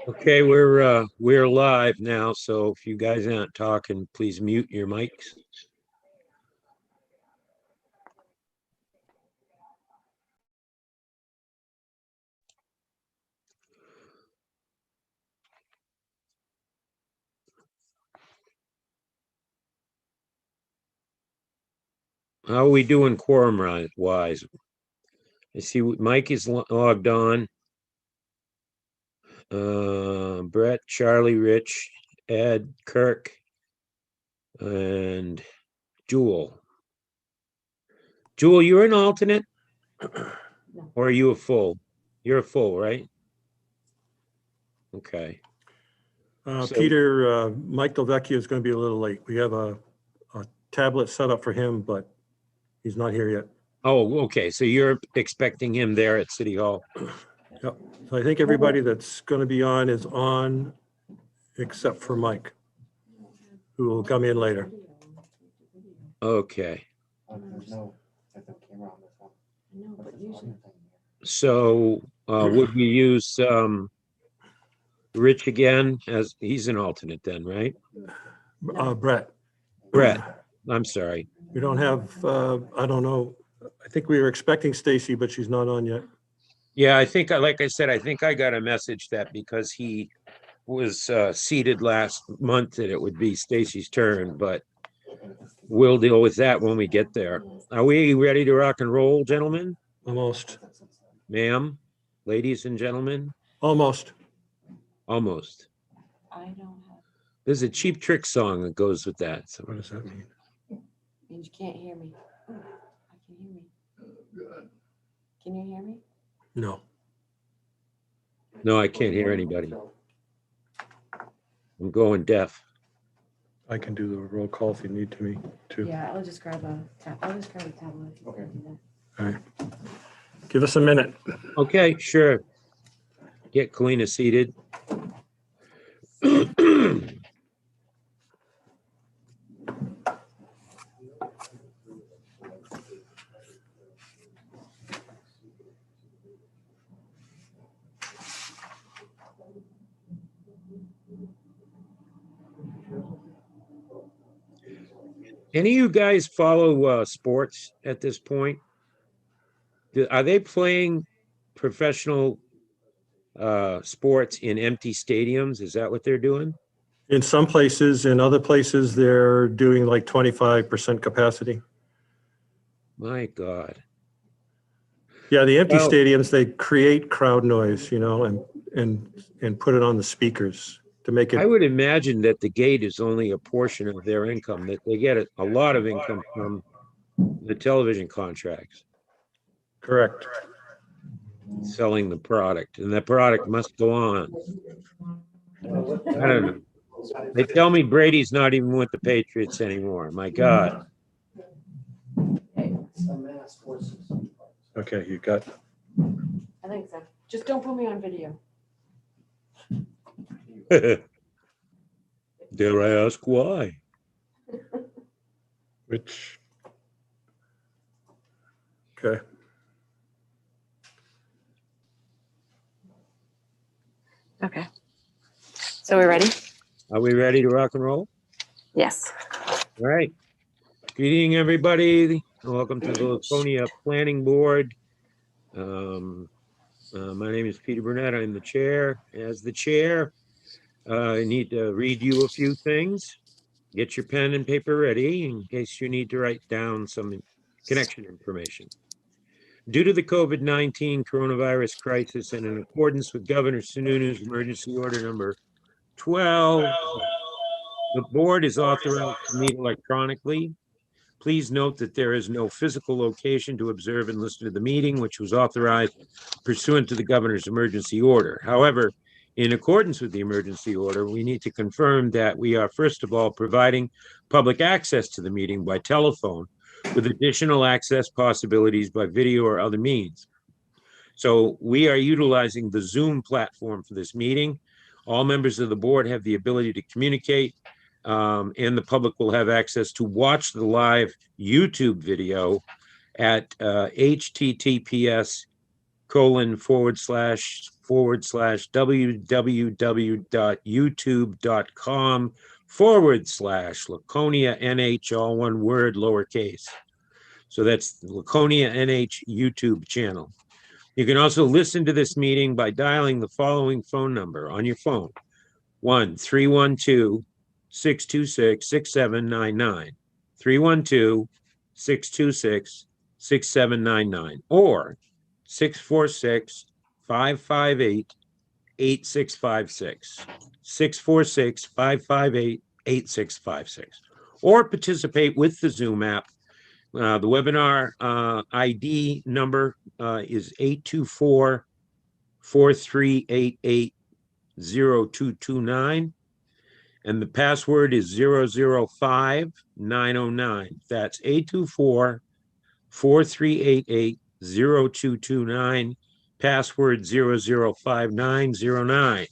Okay, we're live now, so if you guys aren't talking, please mute your mics. How are we doing quorum wise? I see Mike is logged on. Brett, Charlie, Rich, Ed, Kirk, and Jewel. Jewel, you're an alternate? Or are you a full? You're a full, right? Okay. Peter, Mike Delvecchio is going to be a little late. We have a tablet set up for him, but he's not here yet. Oh, okay. So you're expecting him there at City Hall? Yep. So I think everybody that's going to be on is on, except for Mike, who will come in later. Okay. There's no camera on this one. No, but usually. So would we use Rich again, as he's an alternate then, right? Brett. Brett, I'm sorry. We don't have, I don't know. I think we were expecting Stacy, but she's not on yet. Yeah, I think, like I said, I think I got a message that because he was seated last month that it would be Stacy's turn, but we'll deal with that when we get there. Are we ready to rock and roll, gentlemen? Almost. Ma'am, ladies and gentlemen? Almost. Almost. I don't have. There's a Cheap Trick song that goes with that. So. What does that mean? Means you can't hear me. Oh, I can hear me. Can you hear me? No. No, I can't hear anybody. I'm going deaf. I can do the roll call if you need me to. Yeah, I'll just grab a tablet. Okay. All right. Give us a minute. Okay, sure. Get Kalina seated. Any of you guys follow sports at this point? Are they playing professional sports in empty stadiums? Is that what they're doing? In some places, in other places, they're doing like 25% capacity. My God. Yeah, the empty Well- stadiums, they create crowd noise, you know, and put it on the speakers to make I it. would imagine that the gate is only a portion of their income, that they get a lot of income from the television contracts, Correct. selling the product, and that product must go on. I don't know. They tell me Brady's not even with the Patriots anymore. My God. Okay, you got, I think so. Just don't put me on video. Dare I ask why? which. Okay. Okay. So we're ready? Are we ready to rock and roll? Yes. All right. Good evening, everybody. Welcome to the Laconia Planning Board. My name is Peter Burnett. I'm the chair. As the chair, I need to read you a few things. Get your pen and paper ready in case you need to write down some connection information. Due to the COVID-19 coronavirus crisis and in accordance with Governor Sununu's emergency order number 12, the board is authorized to meet electronically. Please note that there is no physical location to observe and listen to the meeting, which was authorized pursuant to the governor's emergency order. However, in accordance with the emergency order, we need to confirm that we are, first of all, providing public access to the meeting by telephone with additional access possibilities by video or other means. So we are utilizing the Zoom platform for this meeting. All members of the board have the ability to communicate, and the public will have access to watch the live YouTube video at https:// www.youtube.com/Laconia NH, all one word, lowercase. So that's Laconia NH YouTube channel. You can also listen to this meeting by dialing the following phone number on your phone: 1-312-626-6799, 312-626-6799, or 646-558-8656, 646-558-8656, or participate with the Zoom app. The webinar ID number is 824-4388-0229, and the password is 005909. That's 824-4388-0229, password 005909.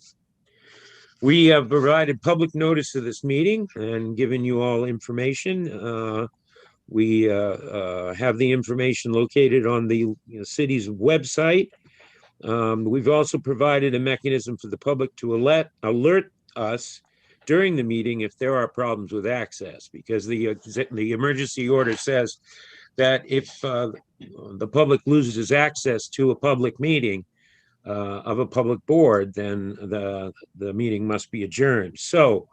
We have provided public notice of this meeting and given you all information. We have the information located on the city's website. We've also provided a mechanism for the public to alert us during the meeting if there are problems with access, because the emergency order says that if the public loses access to a public meeting of a public board, then the meeting must be adjourned. So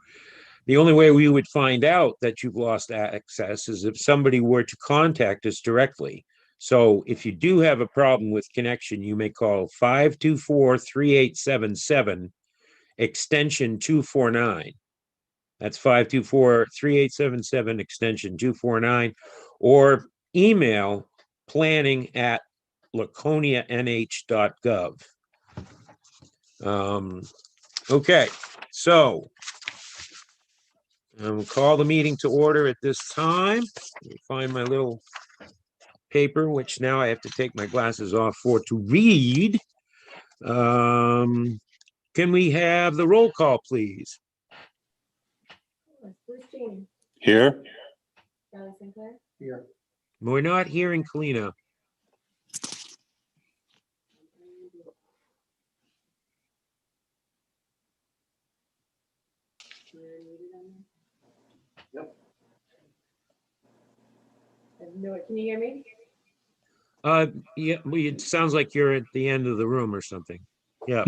the only way we would find out that you've lost access is if somebody were to contact us directly. So if you do have a problem with connection, you may call 524-3877, extension 249. That's 524-3877, extension 249, or email planning@laconianh.gov. Okay, so we'll call the meeting to order at this time. Let me find my little paper, which now I have to take my glasses off for to read. Can we have the roll call, please? Bruce Janey, Here. Charlie Sinclair, Here. We're not hearing Kalina. Yep. No, can you hear me? Yeah, well, it sounds like you're at the end of the room or something. Yeah.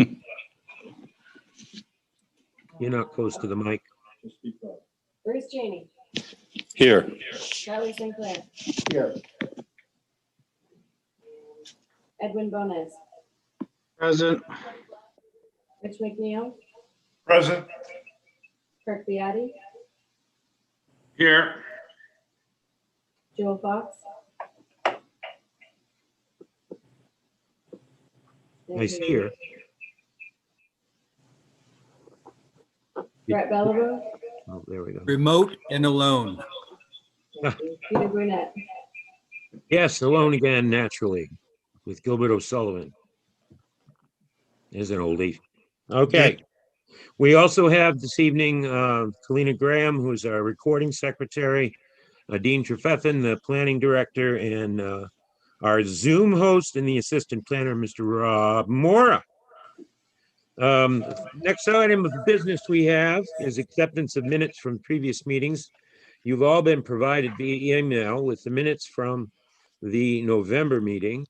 You're not close to the mic. Bruce Janey, Here. Charlie Sinclair, Here. Edwin Bones, Present. Rich McNeil, Present. Kirk Biotti, Here. Joel Fox. Nice here. Brett Bellevue, Oh, there we go. Remote and alone. Peter Burnett. Yes, alone again, naturally, with Gilbert O'Sullivan. There's an oldie. Okay. We also have this evening Kalina Graham, who's our recording secretary, Dean Trefethan, the planning director, and our Zoom host and the assistant planner, Mr. Rob Mora. Next item of business we have is acceptance of minutes from previous meetings. You've all been provided via email with the minutes from the November meeting.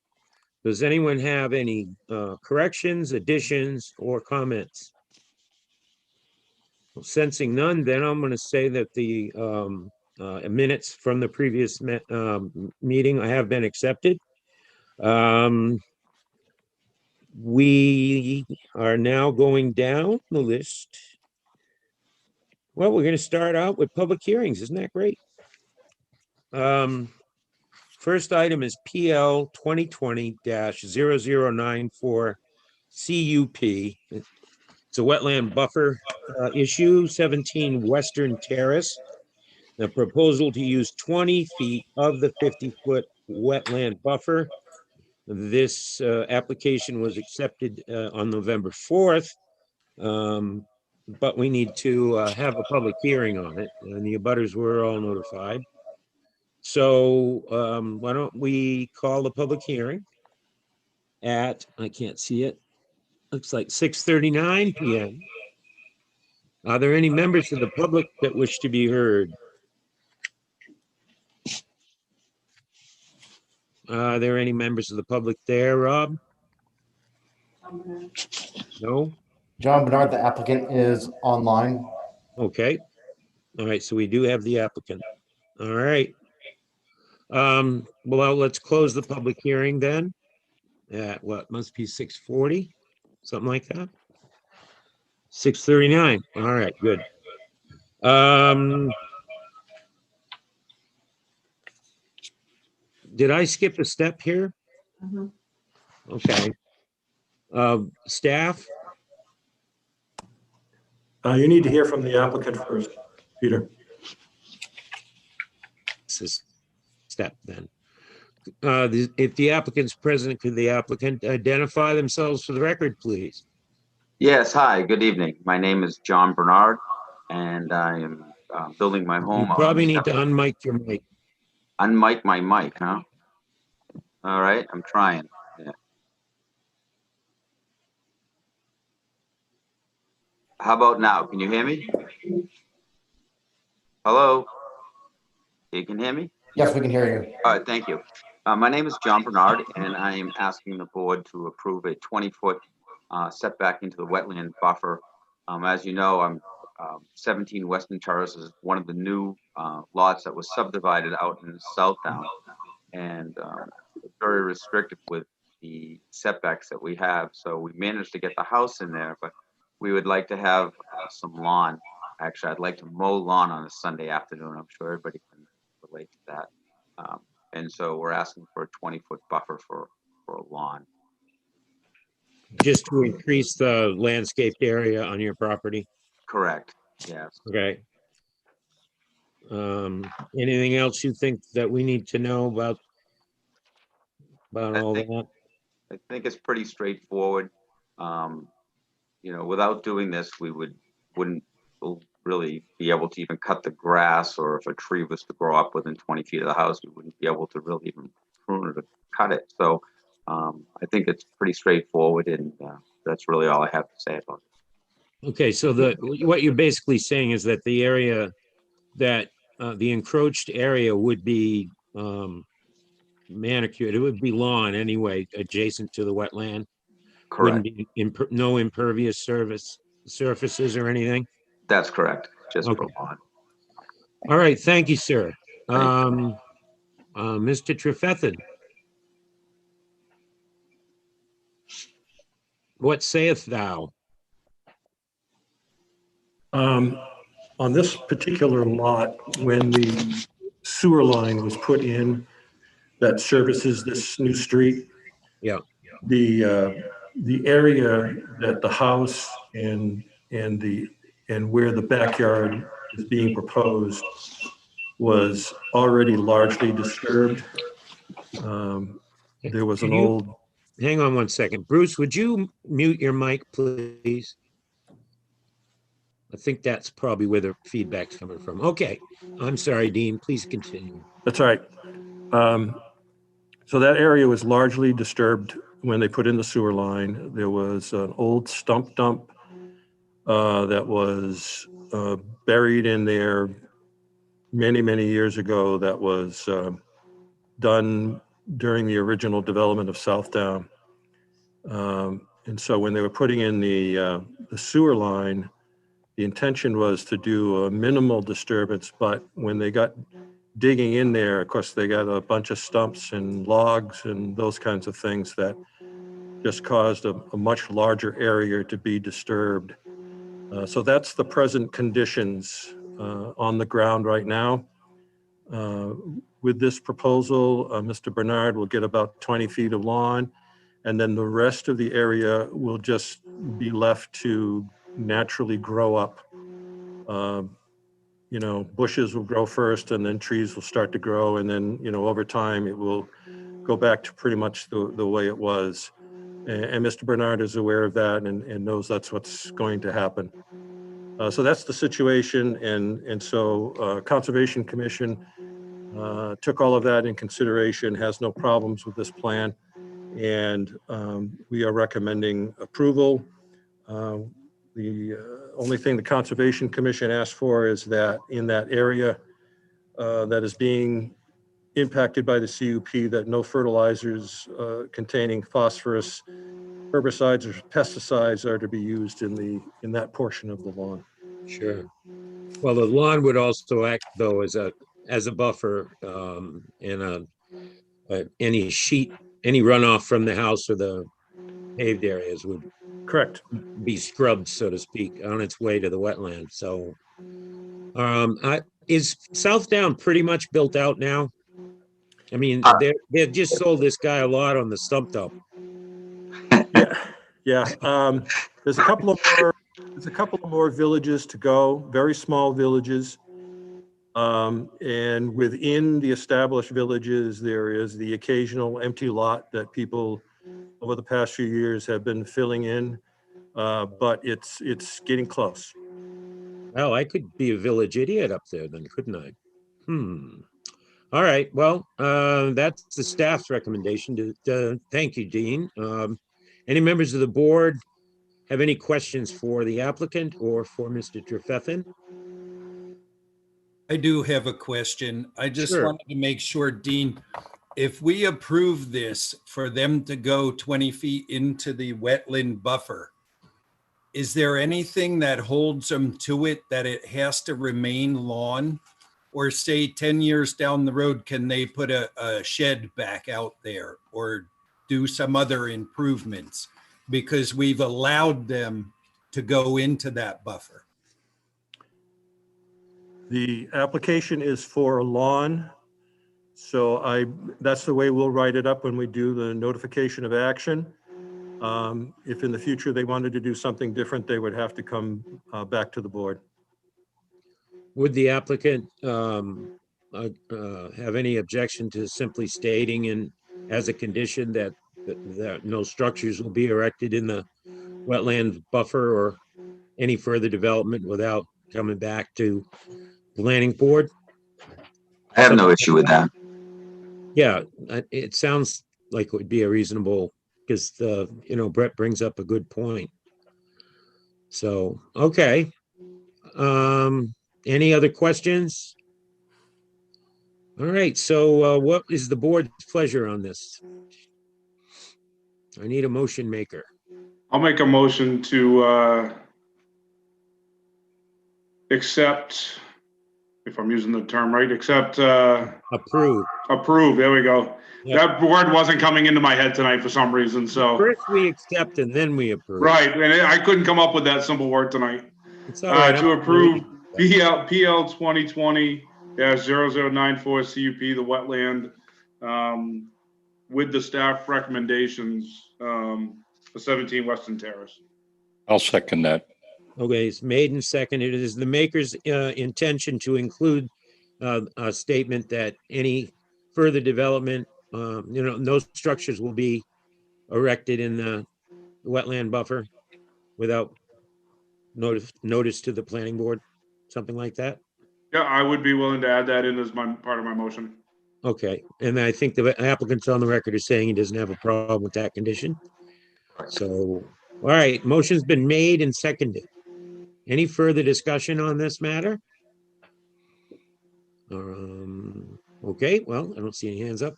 Does anyone have any corrections, additions, or comments? Well, sensing none, then I'm going to say that the minutes from the previous meeting have been accepted. We are now going down the list. Well, we're going to start out with public hearings. Isn't that great? First item is PL 2020-0094 CUP. It's a wetland buffer issue, 17 Western Terrace. The proposal to use 20 feet of the 50-foot wetland buffer. This application was accepted on November 4th, but we need to have a public hearing on it, and the abutters were all notified. So why don't we call the public hearing at, I can't see it, Looks like 6:39 PM. Are there any members of the public that wish to be heard? Are there any members of the public there, Rob? No? John Bernard, the applicant, is online. Okay. All right, so we do have the applicant. All right. Well, let's close the public hearing then. At what, must be 6:40, something like that? 6:39. All right, good. Did I skip a step here? Mhm. Okay. Staff? You need to hear from the applicant first, Peter. This is step then. If the applicant's present, could the applicant identify themselves for the record, please? Yes, hi, good evening. My name is John Bernard, and I am building my You home. probably need to unmic your mic. Unmic my mic, huh? All right, I'm trying. Yeah. How about now? Can you hear me? Hello? You can hear me? Yes, we can hear you. All right, thank you. My name is John Bernard, and I am asking the board to approve a 20-foot setback into the wetland buffer. As you know, I'm 17 Western Terrace is one of the new lots that was subdivided out in Southdown, and it's very restrictive with the setbacks that we have. So we managed to get the house in there, but we would like to have some lawn. Actually, I'd like to mow lawn on a Sunday afternoon. I'm sure everybody can relate to that. And so we're asking for a 20-foot buffer for a lawn. Just to increase the landscaped area on your property. Correct. Yes. Okay. Anything else you think that we need to know about I all think- that? I think it's pretty straightforward. You know, without doing this, we wouldn't really be able to even cut the grass, or if a tree was to grow up within 20 feet of the house, we wouldn't be able to really even prune it or cut it. So I think it's pretty straightforward, and that's really all I have to say about it. Okay, so what you're basically saying is that the area that the encroached area would be manicured, it would be lawn anyway, adjacent to the wetland. Wouldn't Correct. be no impervious surfaces or anything. That's correct. Just Okay. for lawn. All right, thank you, sir. Thank Mr. Trefethan. What sayest thou? On this particular lot, when the sewer line was put in that services this new street. Yeah. The area that the house and where the backyard is being proposed was already largely disturbed. There was an old. Hang on one second. Bruce, would you mute your mic, please? I think that's probably where the feedback's coming from. Okay. I'm sorry, Dean. Please continue. That's all right. So that area was largely disturbed when they put in the sewer line. There was an old stump dump that was buried in there many, many years ago, that was done during the original development of Southdown. And so when they were putting in the sewer line, the intention was to do a minimal disturbance, but when they got digging in there, of course, they got a bunch of stumps and logs and those kinds of things that just caused a much larger area to be disturbed. So that's the present conditions on the ground right now. With this proposal, Mr. Bernard will get about 20 feet of lawn, and then the rest of the area will just be left to naturally grow up. You know, bushes will grow first, and then trees will start to grow, and then, you know, over time it will go back to pretty much the way it was. And Mr. Bernard is aware of that and knows that's what's going to happen. So that's the situation, and so Conservation Commission took all of that in consideration, has no problems with this plan, and we are recommending approval. The only thing the Conservation Commission asked for is that in that area that is being impacted by the CUP, that no fertilizers containing phosphorus, herbicides, or pesticides are to be used in that portion of the lawn. Sure. Well, the lawn would also act though as a buffer, and any runoff from the house or the paved areas would Correct. be scrubbed, so to speak, on its way to the wetland. So, is Southdown pretty much built out now? I mean, they just sold this guy a lot on the stump dump. Yeah. There's a couple of more villages to go, very small villages. And within the established villages, there is the occasional empty lot that people over the past few years have been filling in. But it's getting close. Well, I could be a village idiot up there then, couldn't I? All right, well, that's the staff's recommendation. Thank you, Dean. Any members of the board have any questions for the applicant or for Mr. Trefethan? I do have a question. I just Sure. wanted to make sure, Dean, if we approve this for them to go 20 feet into the wetland buffer, is there anything that holds them to it, that it has to remain lawn? Or say 10 years down the road, can they put a shed back out there or do some other improvements? Because we've allowed them to go into that buffer. The application is for lawn. So that's the way we'll write it up when we do the notification of action. If in the future they wanted to do something different, they would have to come back to the board. Would the applicant have any objection to simply stating as a condition that no structures will be erected in the wetland buffer or any further development without coming back to planning board? I have no issue with that. Yeah, it sounds like it would be a reasonable, because Brett brings up a good point. So, okay. Any other questions? All right, so what is the board's pleasure on this? I need a motion maker. I'll make a motion to accept, if I'm using the term right, accept, Approve. approve, there we go. Yep. That word wasn't coming into my head tonight for some reason, so. First we accept and then we approve. Right, and I couldn't come up with that simple word tonight. It's all right. To approve PL 2020-0094 CUP, the wetland, with the staff recommendations, for 17 Western Terrace. I'll second that. Okay, it's made and seconded. It is the maker's intention to include a statement that any further development, no structures will be erected in the wetland buffer without notice to the planning board, something like that. Yeah, I would be willing to add that in as part of my motion. Okay, and I think the applicant's on the record as saying he doesn't have a problem with that condition. So, all right, motion's been made and seconded. Any further discussion on this matter? Okay, well, I don't see any hands up.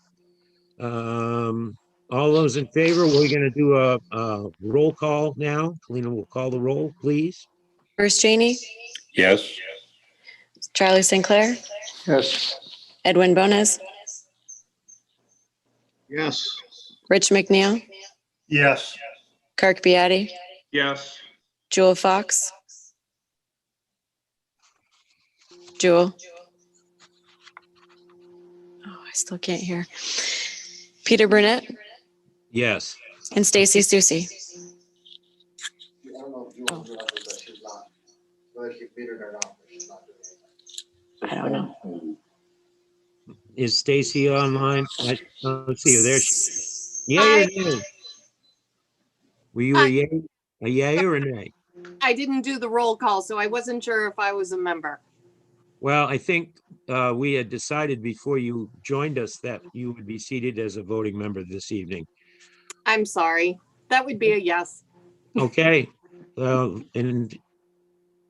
All those in favor, we're gonna do a roll call now. Kalina will call the roll, please. Bruce Janey, Yes. Charlie Sinclair, Yes. Edwin Bonas, Yes. Rich McNeil, Yes. Kirk Beatty, Yes. Jewel Fox. Jewel. Oh, I still can't hear. Peter Burnett Yes. and Stacy Susie. I don't know. Is Stacy online? Let's see, there she is. Yay or nay? Were you a yay or a nay? I didn't do the roll call, so I wasn't sure if I was a member. Well, I think we had decided before you joined us that you would be seated as a voting member this evening. I'm sorry. That would be a yes. Okay, and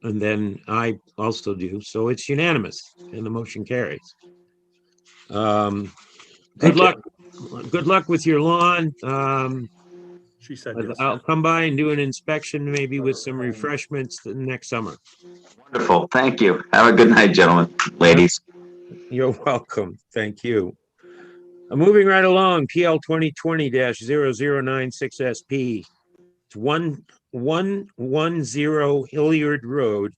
then I also do, so it's unanimous and the motion carries. Good Thank you. luck. Good luck with your lawn. She said yes. I'll come by and do an inspection, maybe with some refreshments the next summer. Wonderful. Thank you. Have a good night, gentlemen, ladies. You're welcome. Thank you. Moving right along, PL 2020-0096 SP. It's 1110 Hilliard Road.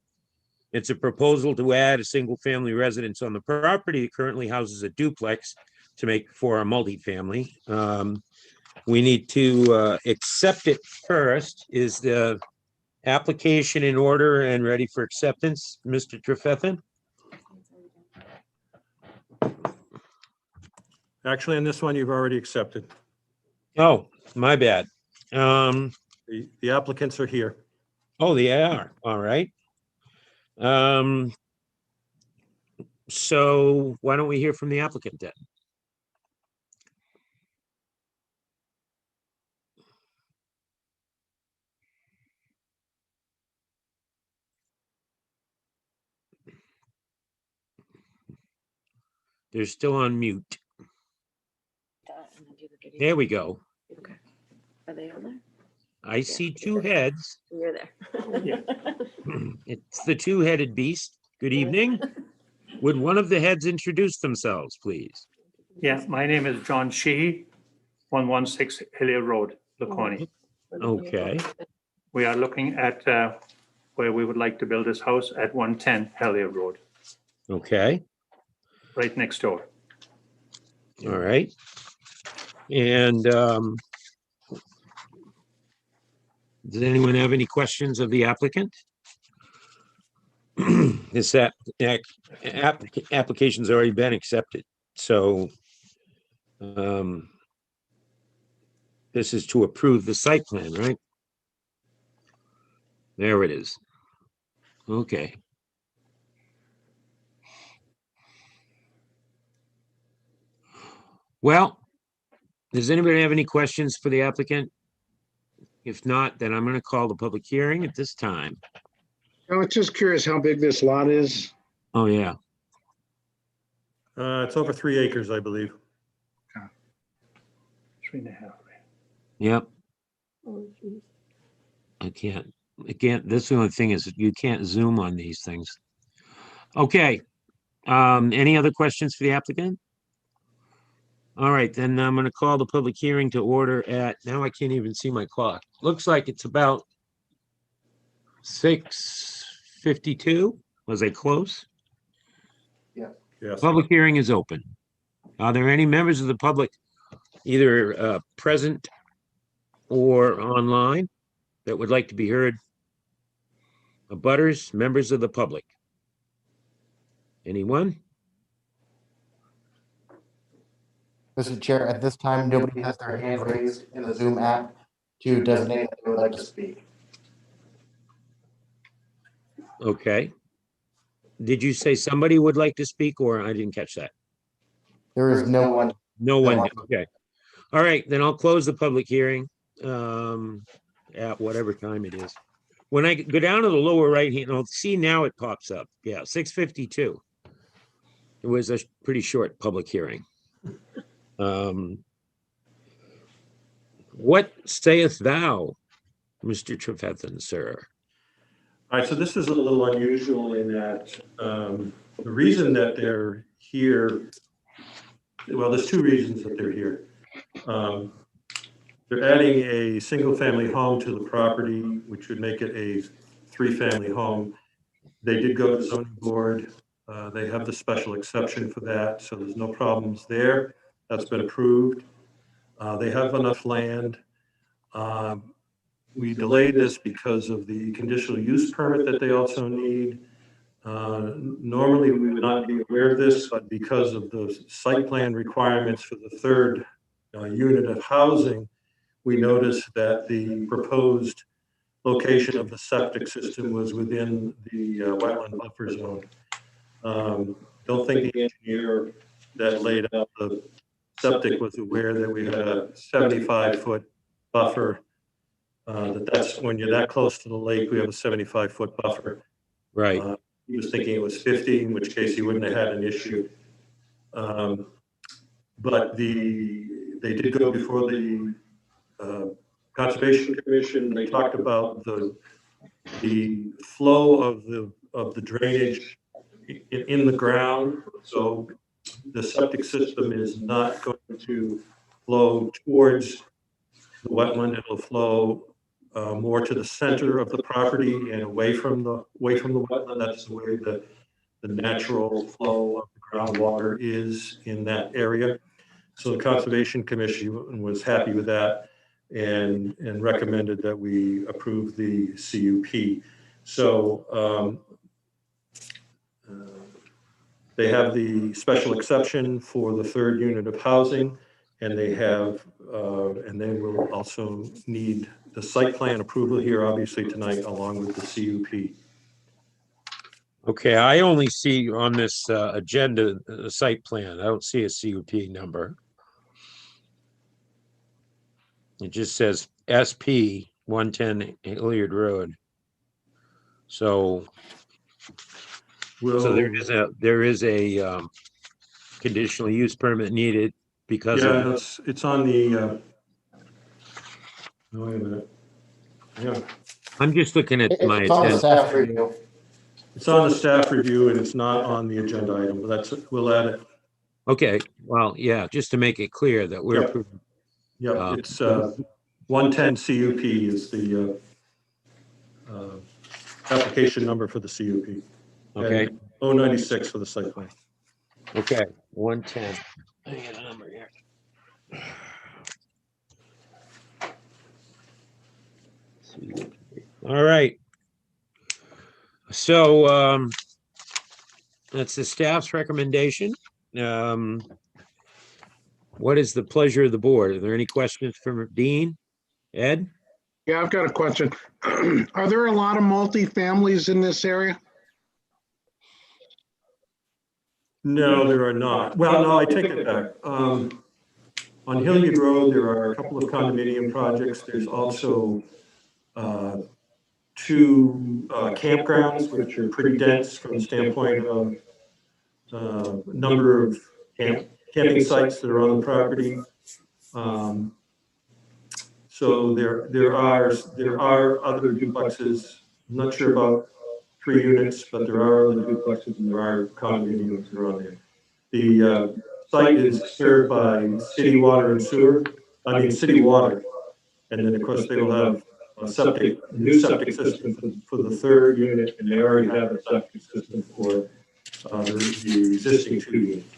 It's a proposal to add a single-family residence on the property that currently houses a duplex to make for a multifamily. We need to accept it first. Is the application in order and ready for acceptance, Mr. Trefethan? Actually, on this one, you've already accepted. Oh, my bad. The applicants are here. Oh, they are. All right. So why don't we hear from the applicant then? They're still on mute. There we go. Okay. Are they on there? I see two heads. You're there. It's the two-headed beast. Good evening. Would one of the heads introduce themselves, please? Yeah, my name is John Sheehy, 116 Hillier Road, Laconia. Okay. We are looking at where we would like to build this house at 110 Hillier Road, Okay. right next door. All right. And does anyone have any questions of the applicant? This application's already been accepted, so this is to approve the site plan, right? There it is. Okay. Well, does anybody have any questions for the applicant? If not, then I'm going to call the public hearing at this time. I was just curious how big this lot is. Oh, yeah. It's over 3 acres, I believe. 3.5. Yep. I can't, this is the only thing is you can't zoom on these things. Okay. Any other questions for the applicant? All right, then I'm going to call the public hearing to order at, now I can't even see my clock. Looks like it's about 6:52. Was I close? Yes. Public hearing is open. Are there any members of the public, either present or online, that would like to be heard? Abutters, members of the public? Anyone? Mr. Chair, at this time, nobody has their hand raised in the Zoom app to designate that they would like to speak. Okay. Did you say somebody would like to speak, or I didn't catch that? There is no one. No one, okay. All right, then I'll close the public hearing at whatever time it is. When I go down to the lower right hand, I'll see now it pops up. Yeah, 6:52. It was a pretty short public hearing. What sayest thou, Mr. Trefethan, sir? All right, so this is a little unusual in that the reason that they're here, well, there's two reasons that they're here. They're adding a single-family home to the property, which would make it a 3-family home. They did go to the zoning board. They have the special exception for that, so there's no problems there. That's been approved. They have enough land. We delayed this because of the conditional use permit that they also need. Normally, we would not be aware of this, but because of the site plan requirements for the third unit of housing, we noticed that the proposed location of the septic system was within the wetland buffer zone. Don't think the engineer that laid out the septic was aware that we had a 75-foot buffer. That's when you're that close to the lake, we have a 75-foot buffer. Right. He was thinking it was 50, in which case he wouldn't have had an issue. But they did go before the Conservation Commission. They talked about the flow of the drainage in the ground. So the septic system is not going to flow towards the wetland. It'll flow more to the center of the property and away from the wetland. That's the way the natural flow of the groundwater is in that area. So the Conservation Commission was happy with that and recommended that we approve the CUP. So they have the special exception for the third unit of housing, and they have, and they will also need the site plan approval here, obviously tonight, along with the CUP. Okay, I only see on this agenda, the site plan. I don't see a CUP number. It just says SP 110 Hilliard Road. So there is a conditional use permit needed because of. It's on the, wait a minute. Yeah. I'm just looking at my It's on the agenda. staff review. It's on the staff review and it's not on the agenda item, but we'll add it. Okay, well, yeah, just to make it clear that we're. Yep. Yeah, it's 110 CUP is the application number for the CUP. Okay. And 096 for the site plan. Okay, 110. I got a number here. All right. So that's the staff's recommendation. What is the pleasure of the board? Are there any questions from Dean? Ed? Yeah, I've got a question. Are there a lot of multi-families in this area? No, there are not. Well, no, I take it back. On Hilliard Road, there are a couple of condominium projects. There's also 2 campgrounds, which are pretty dense from the standpoint of number of camping sites that are on the property. So there are other duplexes. I'm not sure about 3 units, but there are other duplexes and there are condominiums that are on there. The site is served by city water and sewer. I mean, city water. And then, of course, they will have a new septic system for the third unit, and they already have a septic system for the existing 2 units.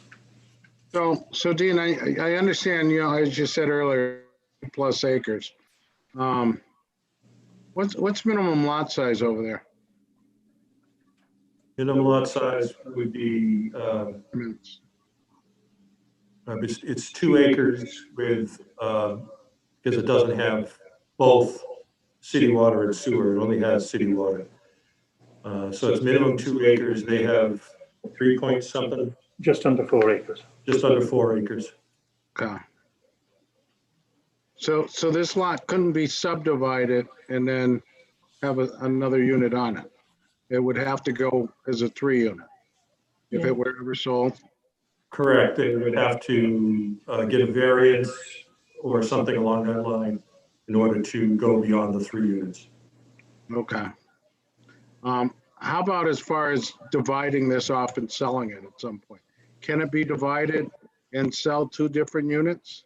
So Dean, I understand, as you said earlier, plus acres. What's minimum lot size over there? Minimum lot size would be, it's 2 acres with, because it doesn't have both city water and sewer, it only has city water. So it's minimum 2 acres. They have 3 point something. Just under 4 acres. Just under 4 acres. Okay. So this lot couldn't be subdivided and then have another unit on it. It would have to go as a 3 unit if it were ever sold. Correct. They would have to get a variance or something along that line in order to go beyond the 3 units. Okay. How about as far as dividing this off and selling it at some point? Can it be divided and sell 2 different units?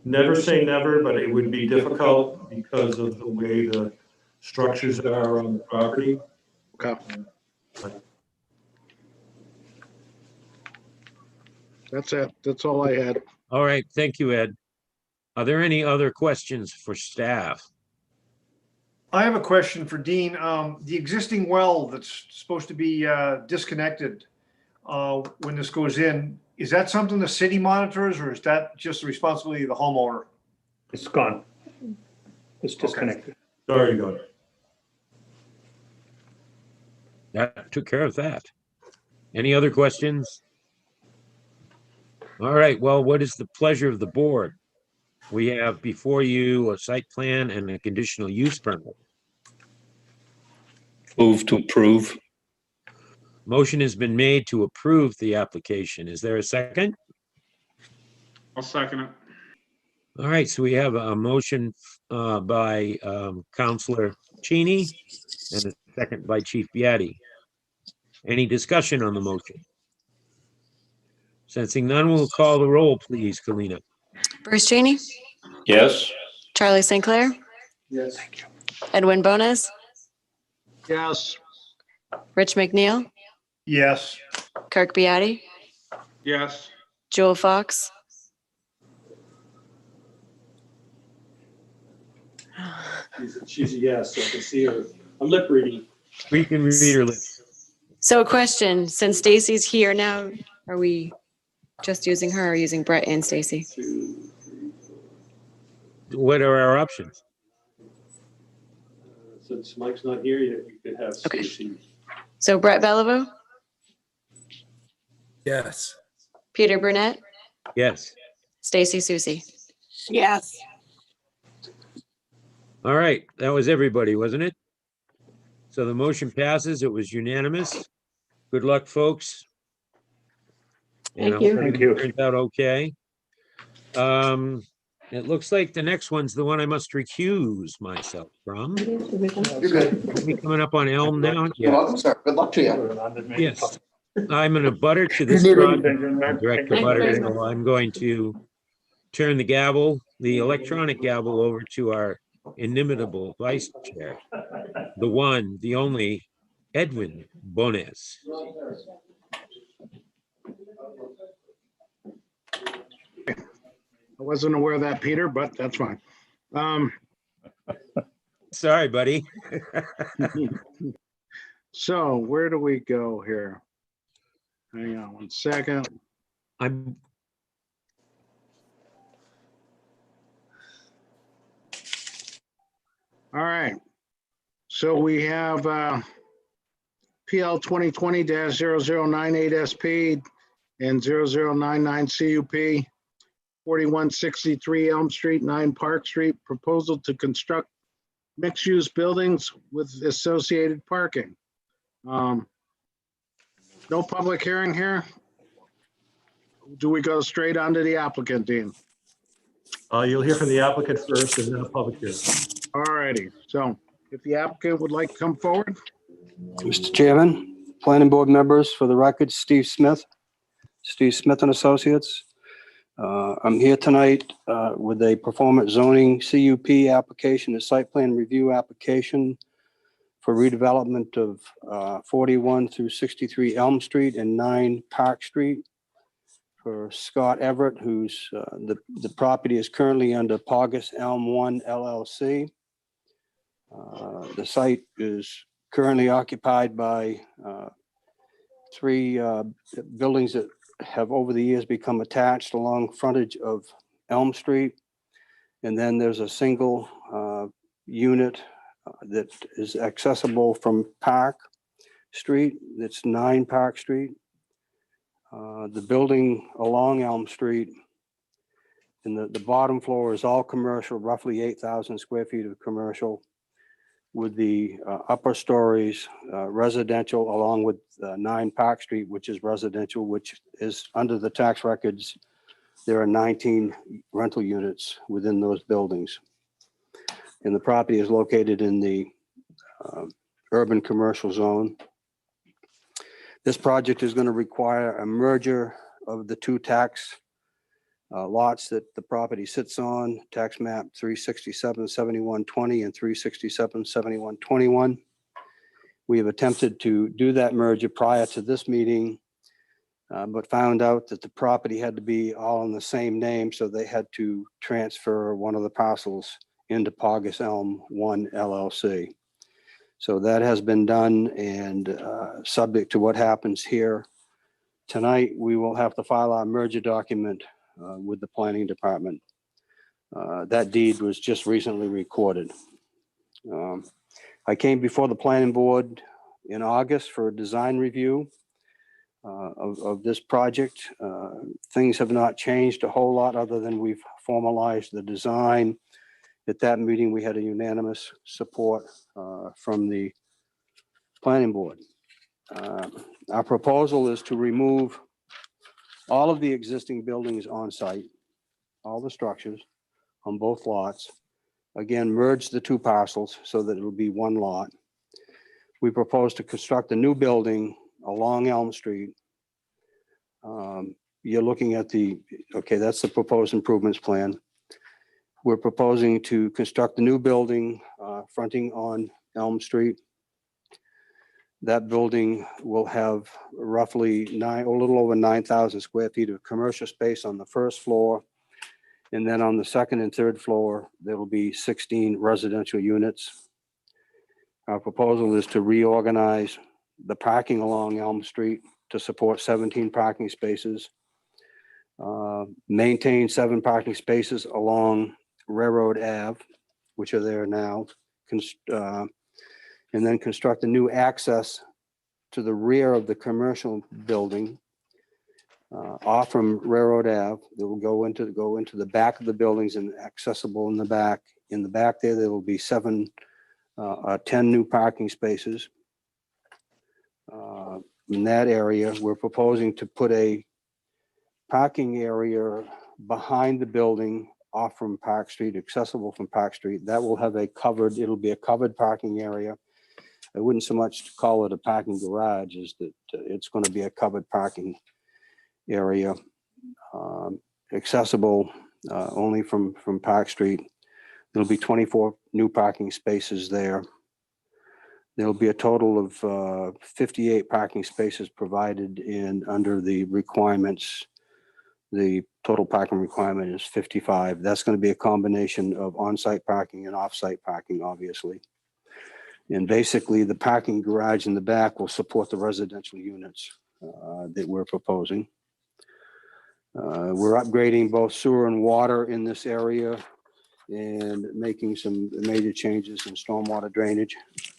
Never say never, but it would be difficult because of the way the structures are on the property. Okay. That's it. That's all I had. All right, thank you, Ed. Are there any other questions for staff? I have a question for Dean. The existing well that's supposed to be disconnected when this goes in, is that something the city monitors, or is that just the responsibility of the homeowner? It's gone. It's disconnected. There you go. That took care of that. Any other questions? All right, well, what is the pleasure of the board? We have before you a site plan and a conditional use permit. Move to approve. Motion has been made to approve the application. Is there a second? I'll second it. All right, so we have a motion by Counselor Cheney and a second by Chief Biatti. Any discussion on the motion? Sensing none, we'll call the roll, please, Kalina. Bruce Cheney, Yes. Charlie St. Clair, Yes. Edwin Bonas, Yes. Rich McNeil, Yes. Kirk Biatti, Yes. Joel Fox. She's a yes, I can see her. I'm lip reading. We can read her lips. So a question, since Stacy's here now, are we just using her or using Brett and Stacy? What are our options? Since Mike's not here yet, we could have Okay. Stacy. So Brett Bellevue, Yes. Peter Burnett, Yes. Stacy Susie. Yes. All right, that was everybody, wasn't it? So the motion passes. It was unanimous. Good luck, folks. And I Thank you. hope Thank everything you. turns out okay. It looks like the next one's the one I must recuse myself from. You're good. Are we coming up on Elm now? You're Yes. welcome, sir. Good luck to you. Yes. I'm in a butter to this You need project, direct to butter, so I'm going to turn the gavel, the electronic gavel, over to our inimitable vice chair, the one, the only, Edwin Bonas. I wasn't aware of that, Peter, but that's fine. Sorry, buddy. So where do we go here? Hang on one second. I'm, All right. So we have PL 2020-0098 SP and 0099 CUP, 4163 Elm Street, 9 Park Street, proposal to construct mixed-use buildings with associated parking. No public hearing here? Do we go straight on to the applicant, Dean? You'll hear from the applicant first and then a public hearing. All righty. So if the applicant would like to come forward. Mr. Chairman, planning board members, for the record, Steve Smith and Associates. I'm here tonight with a performance zoning CUP application, a site plan review application for redevelopment of 41 through 63 Elm Street and 9 Park Street for Scott Everett, who's the property is currently under Pogus Elm 1 LLC. The site is currently occupied by 3 buildings that have over the years become attached along frontage of Elm Street. And then there's a single unit that is accessible from Park Street. That's 9 Park Street. The building along Elm Street in the bottom floor is all commercial, roughly 8,000 square feet of commercial, with the upper stories residential, along with 9 Park Street, which is residential, which is under the tax records. There are 19 rental units within those buildings. And the property is located in the urban commercial zone. This project is going to require a merger of the 2 tax lots that the property sits on, tax map 367-7120 and 367-7121. We have attempted to do that merger prior to this meeting, but found out that the property had to be all in the same name, so they had to transfer one of the parcels into Pogus Elm 1 LLC. So that has been done, and subject to what happens here tonight, we will have to file our merger document with the planning department. That deed was just recently recorded. I came before the planning board in August for a design review. of this project. Things have not changed a whole lot other than we've formalized the design. At that meeting, we had a unanimous support from the planning board. Our proposal is to remove all of the existing buildings on site, all the structures on both lots. Again, merge the two parcels so that it'll be one lot. We propose to construct a new building along Elm Street. You're looking at okay, that's the proposed improvements plan. We're proposing to construct a new building fronting on Elm Street. That building will have roughly a little over 9,000 square feet of commercial space on the first floor. And then on the second and third floor, there will be 16 residential units. Our proposal is to reorganize the parking along Elm Street to support 17 parking spaces, maintain 7 parking spaces along Railroad Ave, which are there now, and then construct a new access to the rear of the commercial building off from Railroad Ave. That will go into the back of the buildings and accessible in the back. In the back there will be 10 new parking spaces. In that area, we're proposing to put a parking area behind the building off from Park Street, accessible from Park Street. That will have it'll be a covered parking area. I wouldn't so much call it a parking garage, as that it's going to be a covered parking area, accessible only from Park Street. There'll be 24 new parking spaces there. There'll be a total of 58 parking spaces provided under the requirements. The total parking requirement is 55. That's going to be a combination of on-site parking and off-site parking, obviously. And basically, the parking garage in the back will support the residential units that we're proposing. We're upgrading both sewer and water in this area and making some major changes in stormwater drainage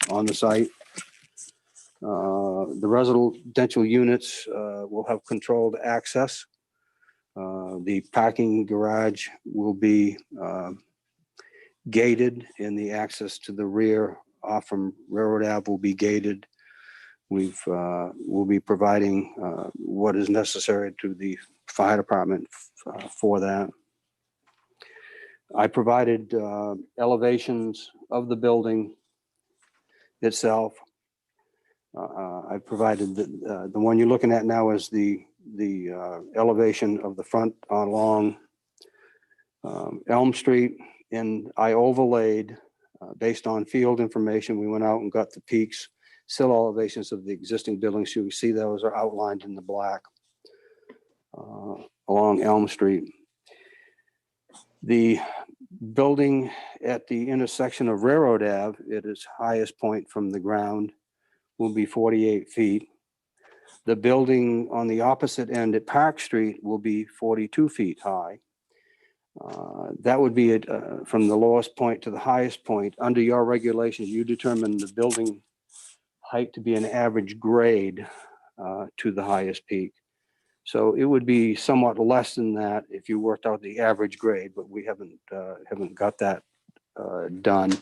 on the site. The residential units will have controlled access. The parking garage will be gated, and the access to the rear off from Railroad Ave will be gated. We'll be providing what is necessary to the fire department for that. I provided elevations of the building itself. I provided the one you're looking at now is the elevation of the front along Elm Street, and I overlaid based on field information. We went out and got the peaks, still elevations of the existing buildings. You can see those are outlined in the black along Elm Street. The building at the intersection of Railroad Ave at its highest point from the ground will be 48 feet. The building on the opposite end at Park Street will be 42 feet high. That would be from the lowest point to the highest point. Under your regulations, you determine the building height to be an average grade to the highest peak. So it would be somewhat less than that if you worked out the average grade, but we haven't got that done.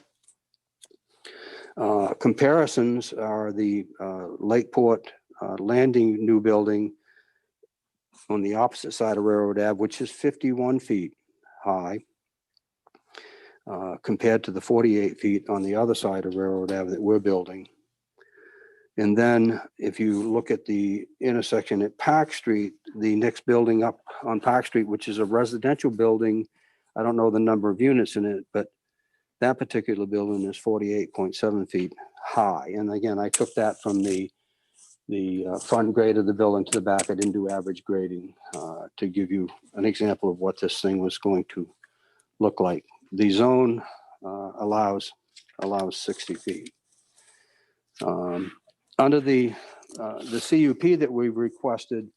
Comparisons are the Lakeport Landing new building on the opposite side of Railroad Ave, which is 51 feet high, compared to the 48 feet on the other side of Railroad Ave that we're building. And then if you look at the intersection at Park Street, the next building up on Park Street, which is a residential building, I don't know the number of units in it, but that particular building is 48.7 feet high. And again, I took that from the front grade of the building to the back. I didn't do average grading to give you an example of what this thing was going to look like. The zone allows 60 feet. Under the CUP that we've requested,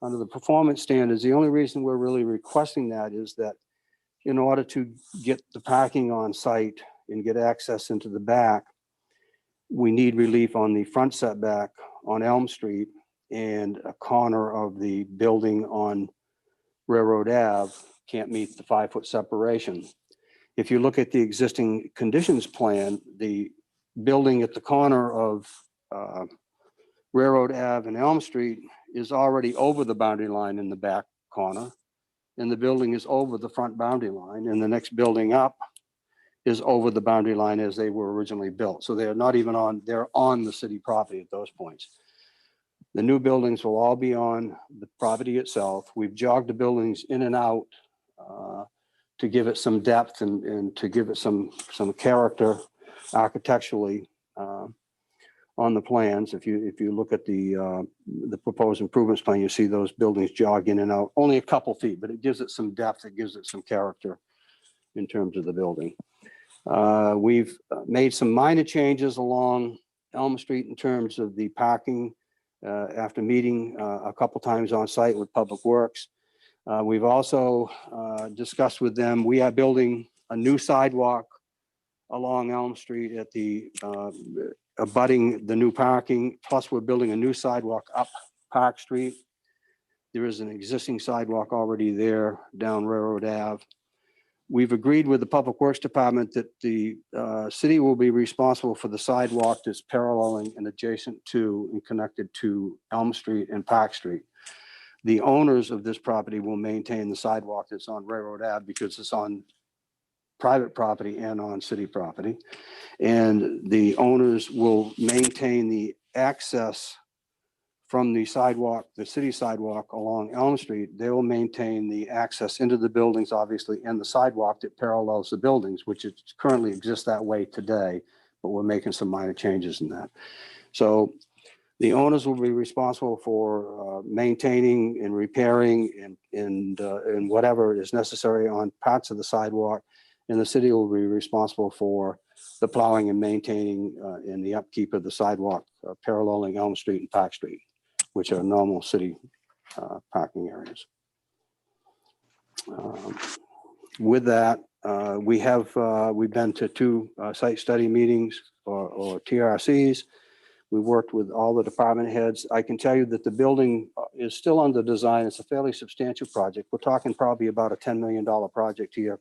under the performance standards, the only reason we're really requesting that is that in order to get the parking on site and get access into the back, we need relief on the front setback on Elm Street and a corner of the building on Railroad Ave can't meet the 5-foot separation. If you look at the existing conditions plan, the building at the corner of Railroad Ave and Elm Street is already over the boundary line in the back corner, and the building is over the front boundary line, and the next building up is over the boundary line as they were originally built. So they're not even on, they're on the city property at those points. The new buildings will all be on the property itself. We've jogged the buildings in and out to give it some depth and to give it some character architecturally on the plans. If you look at the proposed improvements plan, you see those buildings jog in and out, only a couple feet, but it gives it some depth, it gives it some character in terms of the building. We've made some minor changes along Elm Street in terms of the parking after meeting a couple times on site with Public Works. We've also discussed with them, we are building a new sidewalk along Elm Street at the abutting the new parking, plus we're building a new sidewalk up Park Street. There is an existing sidewalk already there down Railroad Ave. We've agreed with the Public Works Department that the city will be responsible for the sidewalk that's paralleling and adjacent to and connected to Elm Street and Park Street. The owners of this property will maintain the sidewalk that's on Railroad Ave because it's on private property and on city property. And the owners will maintain the access from the sidewalk, the city sidewalk along Elm Street. They will maintain the access into the buildings, obviously, and the sidewalk that parallels the buildings, which is currently exists that way today, but we're making some minor changes in that. So the owners will be responsible for maintaining and repairing and whatever is necessary on parts of the sidewalk. And the city will be responsible for the plowing and maintaining and the upkeep of the sidewalk paralleling Elm Street and Park Street, which are normal city parking areas. With that, we've been to 2 site study meetings or TRCs. We worked with all the department heads. I can tell you that the building is still under design. It's a fairly substantial project. We're talking probably about a $10 million project here.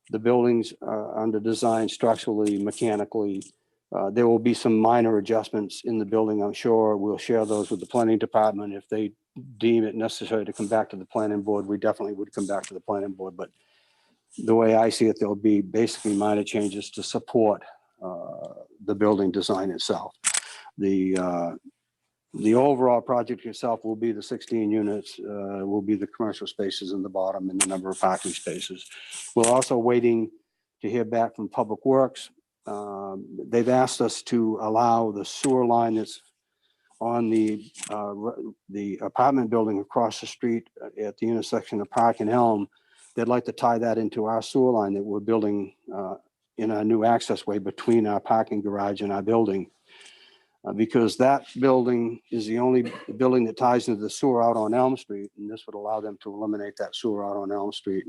The buildings are under design structurally, mechanically. There will be some minor adjustments in the building, I'm sure. We'll share those with the planning department. If they deem it necessary to come back to the planning board, we definitely would come back to the planning board. But the way I see it, there'll be basically minor changes to support the building design itself. The overall project itself will be the 16 units, will be the commercial spaces in the bottom and the number of parking spaces. We're also waiting to hear back from Public Works. They've asked us to allow the sewer line that's on the apartment building across the street at the intersection of Park and Elm. They'd like to tie that into our sewer line that we're building in a new access way between our parking garage and our building. Because that building is the only building that ties into the sewer out on Elm Street, and this would allow them to eliminate that sewer out on Elm Street.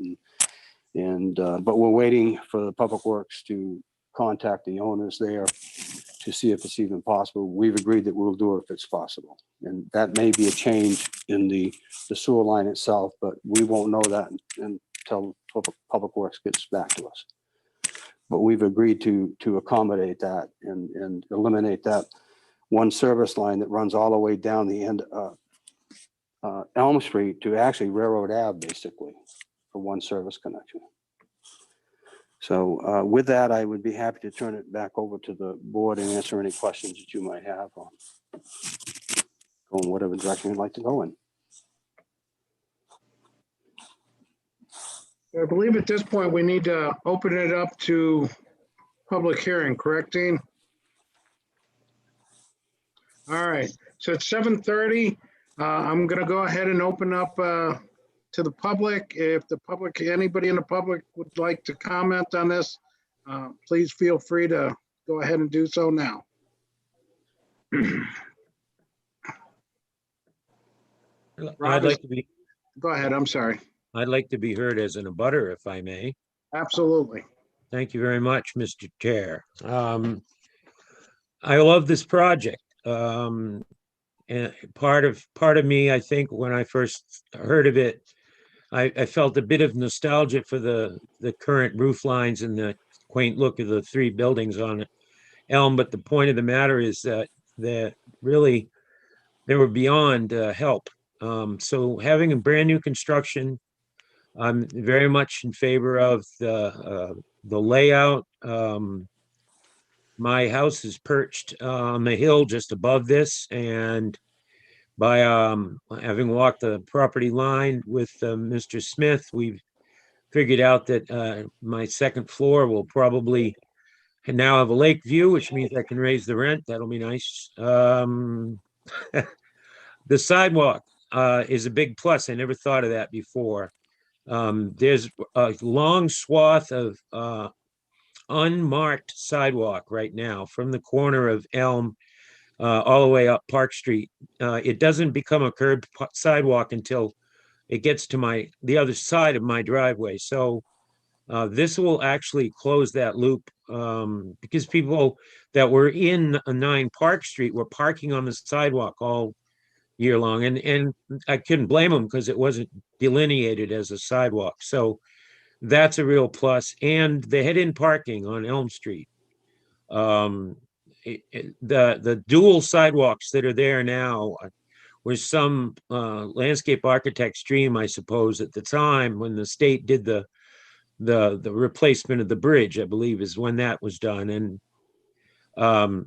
But we're waiting for the Public Works to contact the owners there to see if it's even possible. We've agreed that we'll do it if it's possible, and that may be a change in the sewer line itself, but we won't know that until Public Works gets back to us. But we've agreed to accommodate that and eliminate that one service line that runs all the way down the end of Elm Street to actually Railroad Ave, basically, for one service connection. So with that, I would be happy to turn it back over to the board and answer any questions that you might have or go in whatever direction you'd like to go in. I believe at this point, we need to open it up to public hearing, correct, Dean? All right, so it's 7:30. I'm gonna go ahead and open up to the public. If the public, anybody in the public would like to comment on this, please feel free to go ahead and do so now. I'd like to be. Go ahead, I'm sorry. I'd like to be heard as an abutter, if I may. Absolutely. Thank you very much, Mr. Chair. I love this project. part of me, I think, when I first heard of it, I felt a bit of nostalgia for the current roof lines and the quaint look of the three buildings on Elm. But the point of the matter is that really they were beyond help. So having a brand new construction, I'm very much in favor of the layout. My house is perched on the hill just above this, and by having walked the property line with Mr. Smith, we've figured out that my second floor will probably now have a lake view, which means I can raise the rent. That'll be nice. The sidewalk is a big plus. I never thought of that before. There's a long swath of unmarked sidewalk right now from the corner of Elm all the way up Park Street. It doesn't become a curved sidewalk until it gets to the other side of my driveway. So this will actually close that loop because people that were in 9 Park Street were parking on the sidewalk all year long. And I couldn't blame them because it wasn't delineated as a sidewalk. So that's a real plus. And the head-in parking on Elm Street. The dual sidewalks that are there now was some landscape architect's dream, I suppose, at the time when the state did the replacement of the bridge, I believe is when that was done. And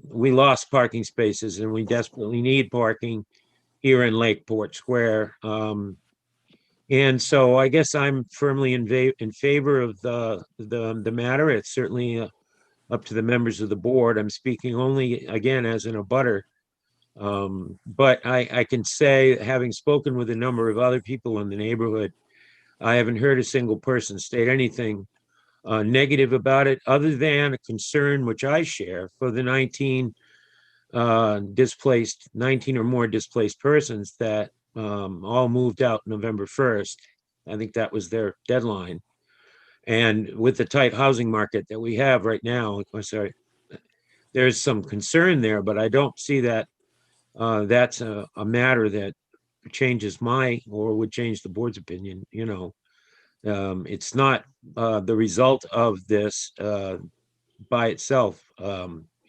we lost parking spaces, and we desperately need parking here in Lakeport Square. And so I guess I'm firmly in favor of the matter. It's certainly up to the members of the board. I'm speaking only, again, as an abutter. But I can say, having spoken with a number of other people in the neighborhood, I haven't heard a single person state anything negative about it, other than a concern which I share for the 19 or more displaced persons that all moved out November 1st. I think that was their deadline. And with the tight housing market that we have right now, there's some concern there, but I don't see that that's a matter that changes or would change the board's opinion. It's not the result of this by itself.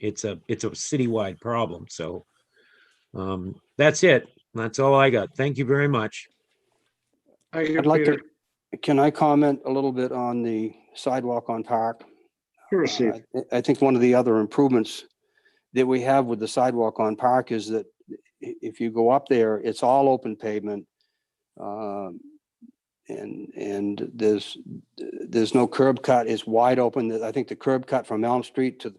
It's a citywide problem. So that's it. That's all I got. Thank you very much. I'd like to, can I comment a little bit on the sidewalk on Park? Sure, Steve. I think one of the other improvements that we have with the sidewalk on Park is that if you go up there, it's all open pavement. And there's no curb cut. It's wide open. I think the curb cut from Elm Street to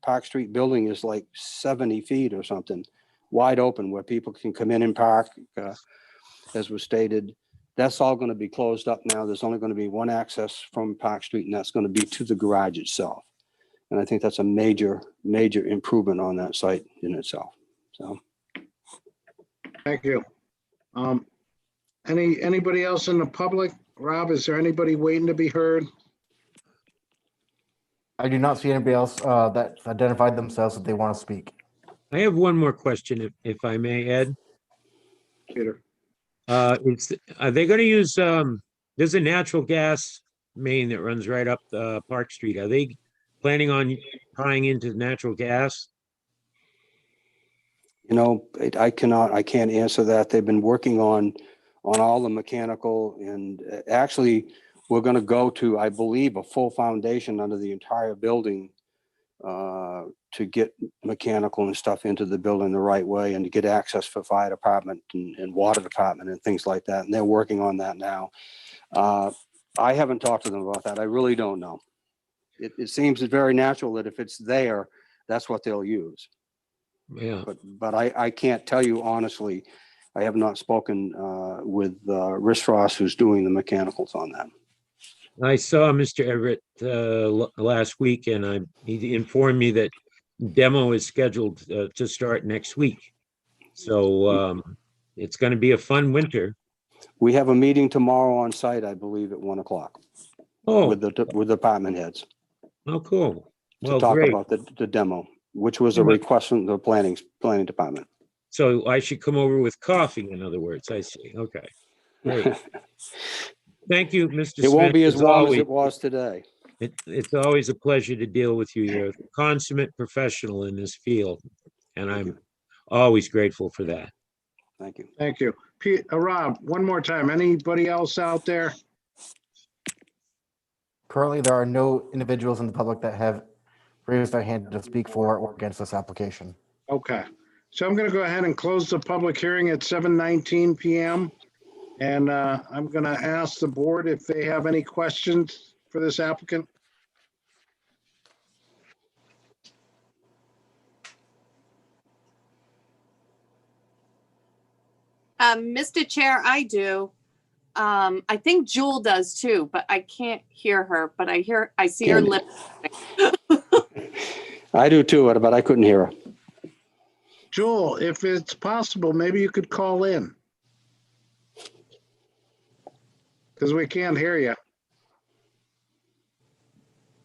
Park Street building is like 70 feet or something, wide open, where people can come in and park, as was stated. That's all going to be closed up now. There's only going to be one access from Park Street, and that's going to be to the garage itself. And I think that's a major improvement on that site in itself. So, thank you. Anybody else in the public? Rob, is there anybody waiting to be heard? I do not see anybody else that identified themselves that they want to speak. I have one more question, if I may, Ed. Peter. Are they going to use, there's a natural gas main that runs right up Park Street. Are they planning on tying into natural gas? I can't answer that. They've been working on all the mechanical, and actually we're going to go to, I believe, a full foundation under the entire building to get mechanical and stuff into the building the right way, and to get access for fire department and water department and things like that. And they're working on that now. I haven't talked to them about that. I really don't know. It seems very natural that if it's there, that's what they'll use. Yeah. But I can't tell you honestly. I have not spoken with Rich Ross, who's doing the mechanicals on that. I saw Mr. Everett last week, and he informed me that demo is scheduled to start next week. So it's going to be a fun winter. We have a meeting tomorrow on site, I believe, at 1 o'clock. Oh, with department heads. Oh, cool. Well, to talk great. about the demo, which was a request from the planning department. So I should come over with coffee, in other words. I see. Okay. Great. Thank you, Mr. It won't Smith. be as warm as always. it was today. It's always a pleasure to deal with you. You're a consummate professional in this field, and I'm always grateful for that. Thank you. Thank you. Rob, one more time. Anybody else out there? Currently, there are no individuals in the public that have raised their hand to speak for or against this application. Okay. So I'm going to go ahead and close the public hearing at 7:19 PM. And I'm going to ask the board if they have any questions for this applicant. Mr. Chair, I do. I think Jewel does too, but I can't hear her, but I see her lip. I do too, but I couldn't hear her. Joel, if it's possible, maybe you could call in. Because we can't hear you.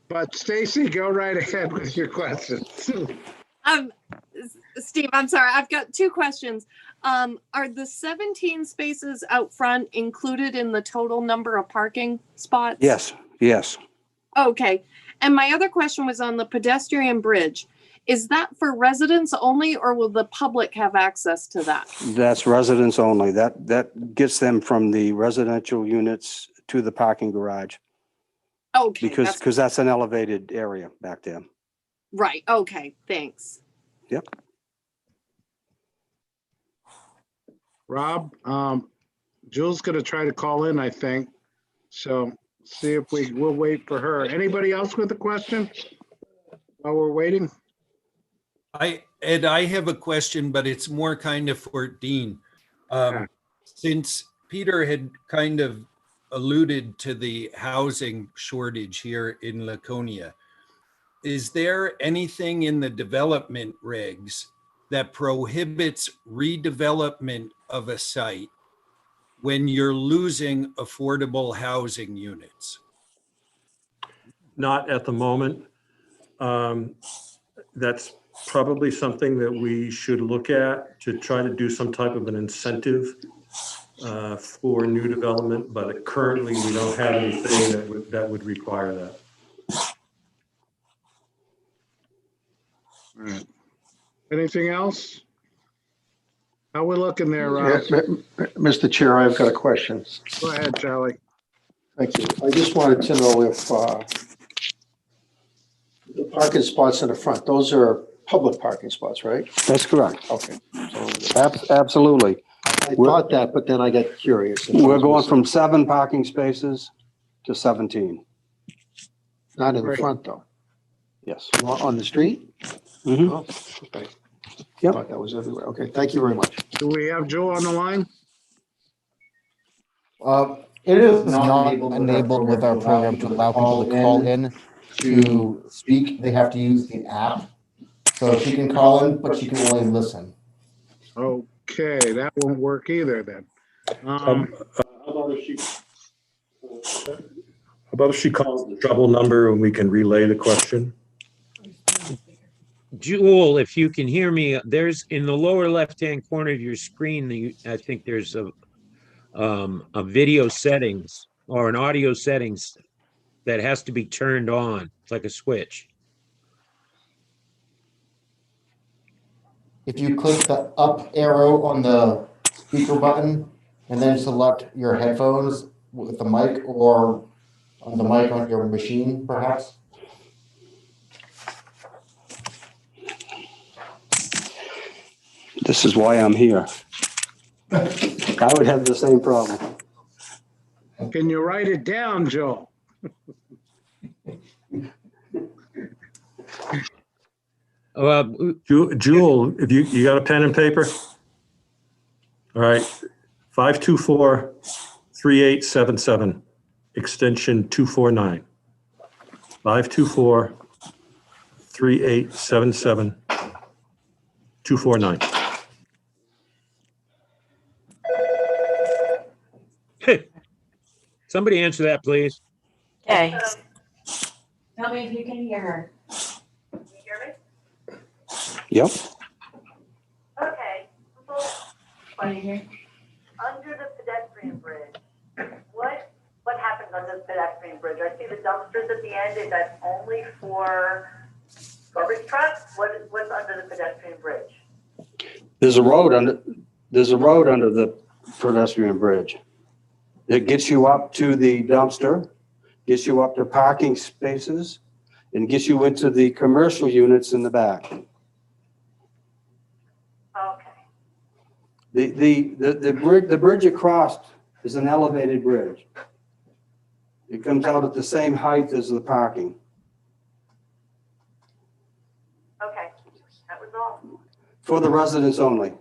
But Stacy, go right ahead with your question. Steve, I'm sorry. I've got two questions. Are the 17 spaces out front included in the total number of parking spots? Yes, yes. Okay. And my other question was on the pedestrian bridge. Is that for residents only, or will the public have access to that? That's residents only. That gets them from the residential units to the parking garage. Okay. Because that's an elevated area back there. Right. Okay. Thanks. Yep. Rob, Jill's going to try to call in, I think. So see if we'll wait for her. Anybody else with a question while we're waiting? I have a question, but it's more kind of for Dean. Since Peter had kind of alluded to the housing shortage here in Laconia, is there anything in the development regs that prohibits redevelopment of a site when you're losing affordable housing units? Not at the moment. That's probably something that we should look at to try to do some type of an incentive for new development, but currently we don't have anything that would require that. All right. Anything else? How we looking there, Rob? Mr. Chair, I've got a question. Go ahead, Charlie. Thank you. I just wanted to know if the parking spots in the front, those are public parking spots, right? That's correct. Okay. Absolutely. I thought that, but then I got curious. We're going from 7 parking spaces to 17. Not in the front, though. Yes. On the street? Mm-hmm. Oh, okay. Yep. I thought that was everywhere. Okay, thank you very much. Do we have Joe on the line? It is not enabled with our program to allow people to call in to speak. They have to use the app. So she can call in, but she can only listen. Okay, that won't work either then. How about if she calls the trouble number and we can relay the question? Jewel, if you can hear me, there's in the lower left-hand corner of your screen, I think there's a video settings or an audio settings that has to be turned on. It's like a switch. If you click the up arrow on the speaker button and then select your headphones with the mic or on the mic on your machine, perhaps. This is why I'm here. I would have the same problem. Can you write it down, Joe? Jewel, if you got a pen and paper? All right, 524-3877, extension 249. 524-3877, 249. Somebody answer that, please. Okay. Tell me if you can hear her. Yep. Okay. question. Under the pedestrian bridge, what happens under the pedestrian bridge? I see the dumpsters at the end. Is that only for garbage trucks? What's under the pedestrian bridge? There's a road under the pedestrian bridge. It gets you up to the dumpster, gets you up to parking spaces, and gets you into the commercial units in the back. Okay. The bridge across is an elevated bridge. It comes out at the same height as the parking. Okay, that was all. For the residents only.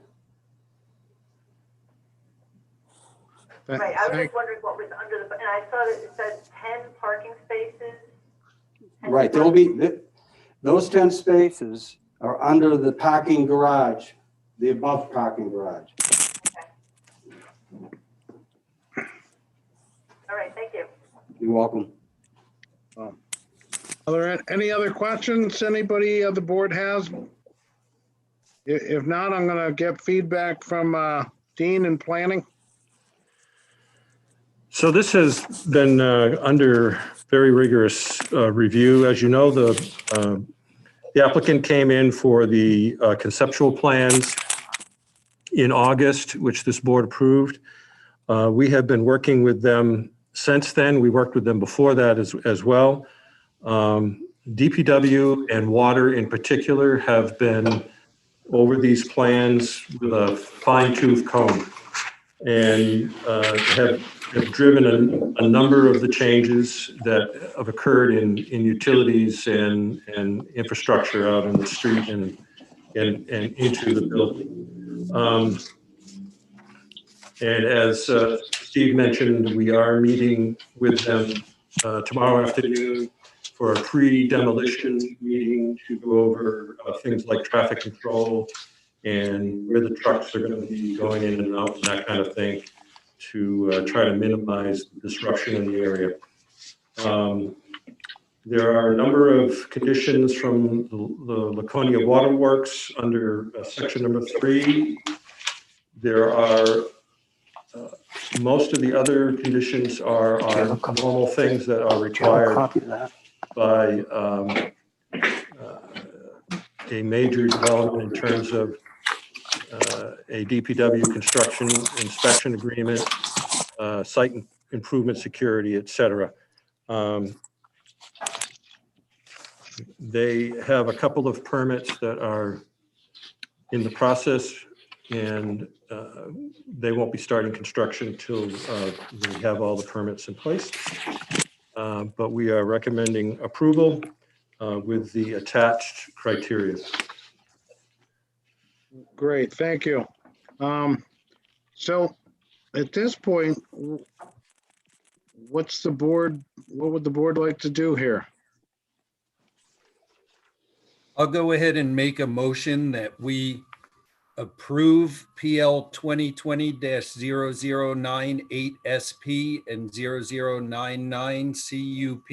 Right, I was just wondering what was under the, and I saw that it said 10 parking spaces. Right, there'll be, those 10 spaces are under the parking garage, the above parking garage. All right, thank you. You're welcome. Are there any other questions anybody of the board has? If not, I'm gonna get feedback from Dean and planning. So this has been under very rigorous review. As you know, the applicant came in for the conceptual plans in August, which this board approved. We have been working with them since then. We worked with them before that as well. DPW and water in particular have been over these plans with a fine-tooth comb and have driven a number of the changes that have occurred in utilities and infrastructure out in the street and into the building. And as Steve mentioned, we are meeting with them tomorrow afternoon for a pre-demolition meeting to go over things like traffic control and where the trucks are going to be going in and out and that kind of thing to try to minimize disruption in the area. There are a number of conditions from the Laconia Waterworks under section number 3. There are most of the other conditions are normal things that are required by a major development in terms of a DPW construction inspection agreement, site improvement security, et cetera. They have a couple of permits that are in the process, and they won't be starting construction until we have all the permits in place. But we are recommending approval with the attached criteria. Great, thank you. So at this point, what would the board like to do here? I'll go ahead and make a motion that we approve PL 2020-0098 SP and 0099 CUP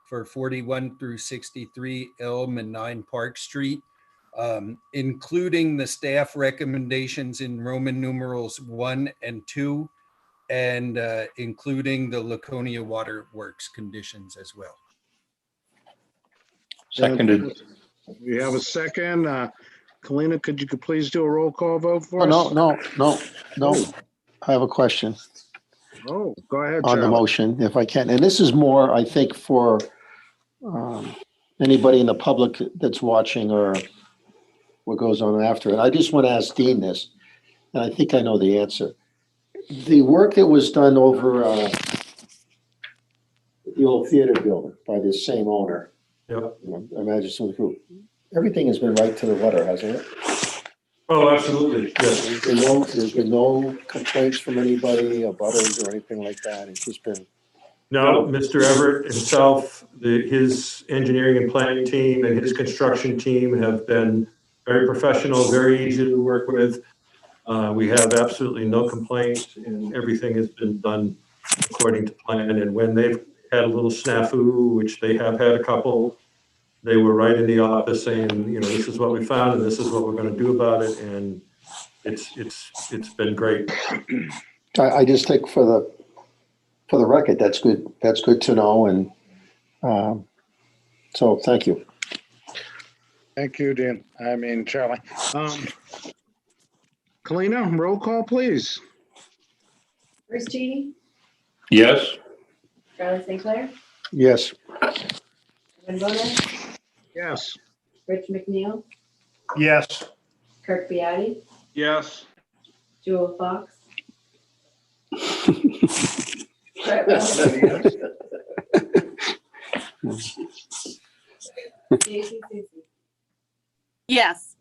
for 41 through 63 Elm and 9 Park Street, including the staff recommendations in Roman numerals 1 and 2, and including the Laconia Waterworks conditions as well. Seconded. We have a second. Kalina, could you please do a roll call vote for us? No. I have a question Oh, go ahead, on the Charlie. motion, if I can. And this is more, I think, for anybody in the public that's watching or what goes on after it. I just want to ask Dean this, and I think I know the answer. The work that was done over the old theater building by this same owner, Yep. I imagine some of the group, everything has been right to the letter, hasn't it? Oh, absolutely. Yes. There's been no complaints from anybody, abutters or anything like that. It's just been. No, Mr. Everett himself, his engineering and planning team and his construction team have been very professional, very easy to work with. We have absolutely no complaints, and everything has been done according to plan. And when they've had a little snafu, which they have had a couple, they were right in the office saying, this is what we found and this is what we're going to do about it. And It's been great. I just think for the record, that's good. That's good to know. And so thank you. Thank you, Dan. I mean, Charlie. Kalina, roll call, please. Bruce Cheney, Yes. Charlie St. Clair, Yes. Evan Bonas, Yes. Rich McNeil, Yes. Kirk Biatti, Yes. Jewel Fox. Brett Bell, Stacy Susie. Yes.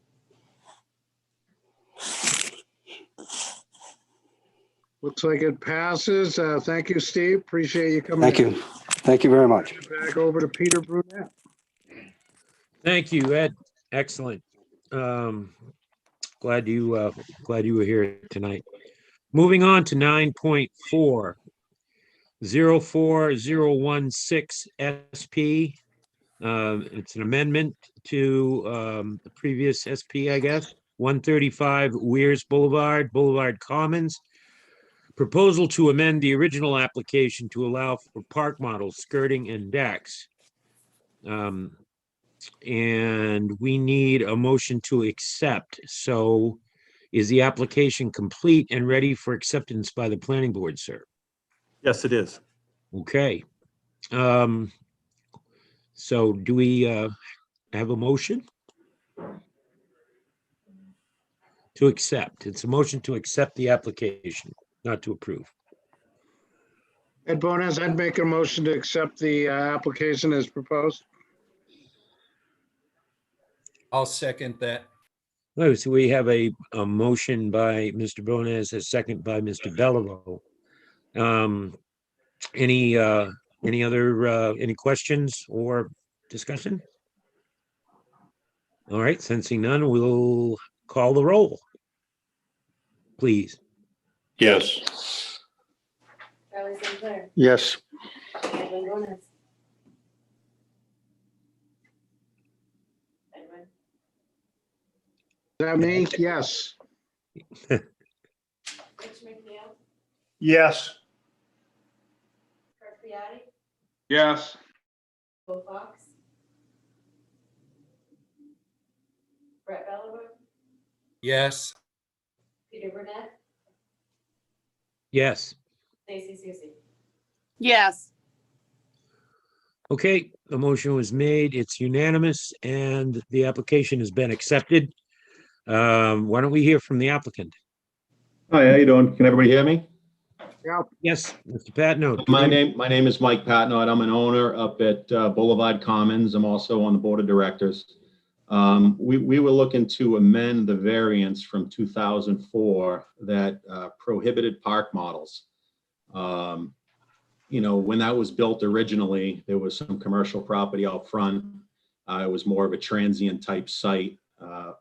Looks like it passes. Thank you, Steve. Appreciate you coming. Thank you. Thank you very much. Back over to Peter Brunette. Thank you, Ed. Excellent. Glad you were here tonight. Moving on to 9.4, 04016 SP. It's an amendment to the previous SP, I guess. 135 Weirs Boulevard, Boulevard Commons. Proposal to amend the original application to allow for park models, skirting, and decks. And we need a motion to accept. So is the application complete and ready for acceptance by the planning board, sir? Yes, it is. Okay. So do we have a motion? To accept. It's a motion to accept the application, not to approve. Ed Bonas, I'd make a motion to accept the application as proposed. I'll second that. Oh, so we have a motion by Mr. Bonas, a second by Mr. Bellavo. Any questions or discussion? All right, sensing none, we'll call the roll. Please. Yes. Charlie St. Clair, Yes. Evan Bonas. Edwin, Is that me? Yes. Rich McNeil, Yes. Kirk Biatti, Yes. Jewel Fox. Brett Bellwood, Yes. Peter Burnett, Yes. Stacy Susie. Yes. Okay, the motion was made. It's unanimous and the application has been accepted. Why don't we hear from the applicant? Hi, how you doing? Can everybody hear me? Yeah. Yes, Mr. Patno. My name is Mike Patnod. I'm an owner up at Boulevard Commons. I'm also on the board of directors. We were looking to amend the variance from 2004 that prohibited park models. You know, when that was built originally, there was some commercial property out front. It was more of a transient type site.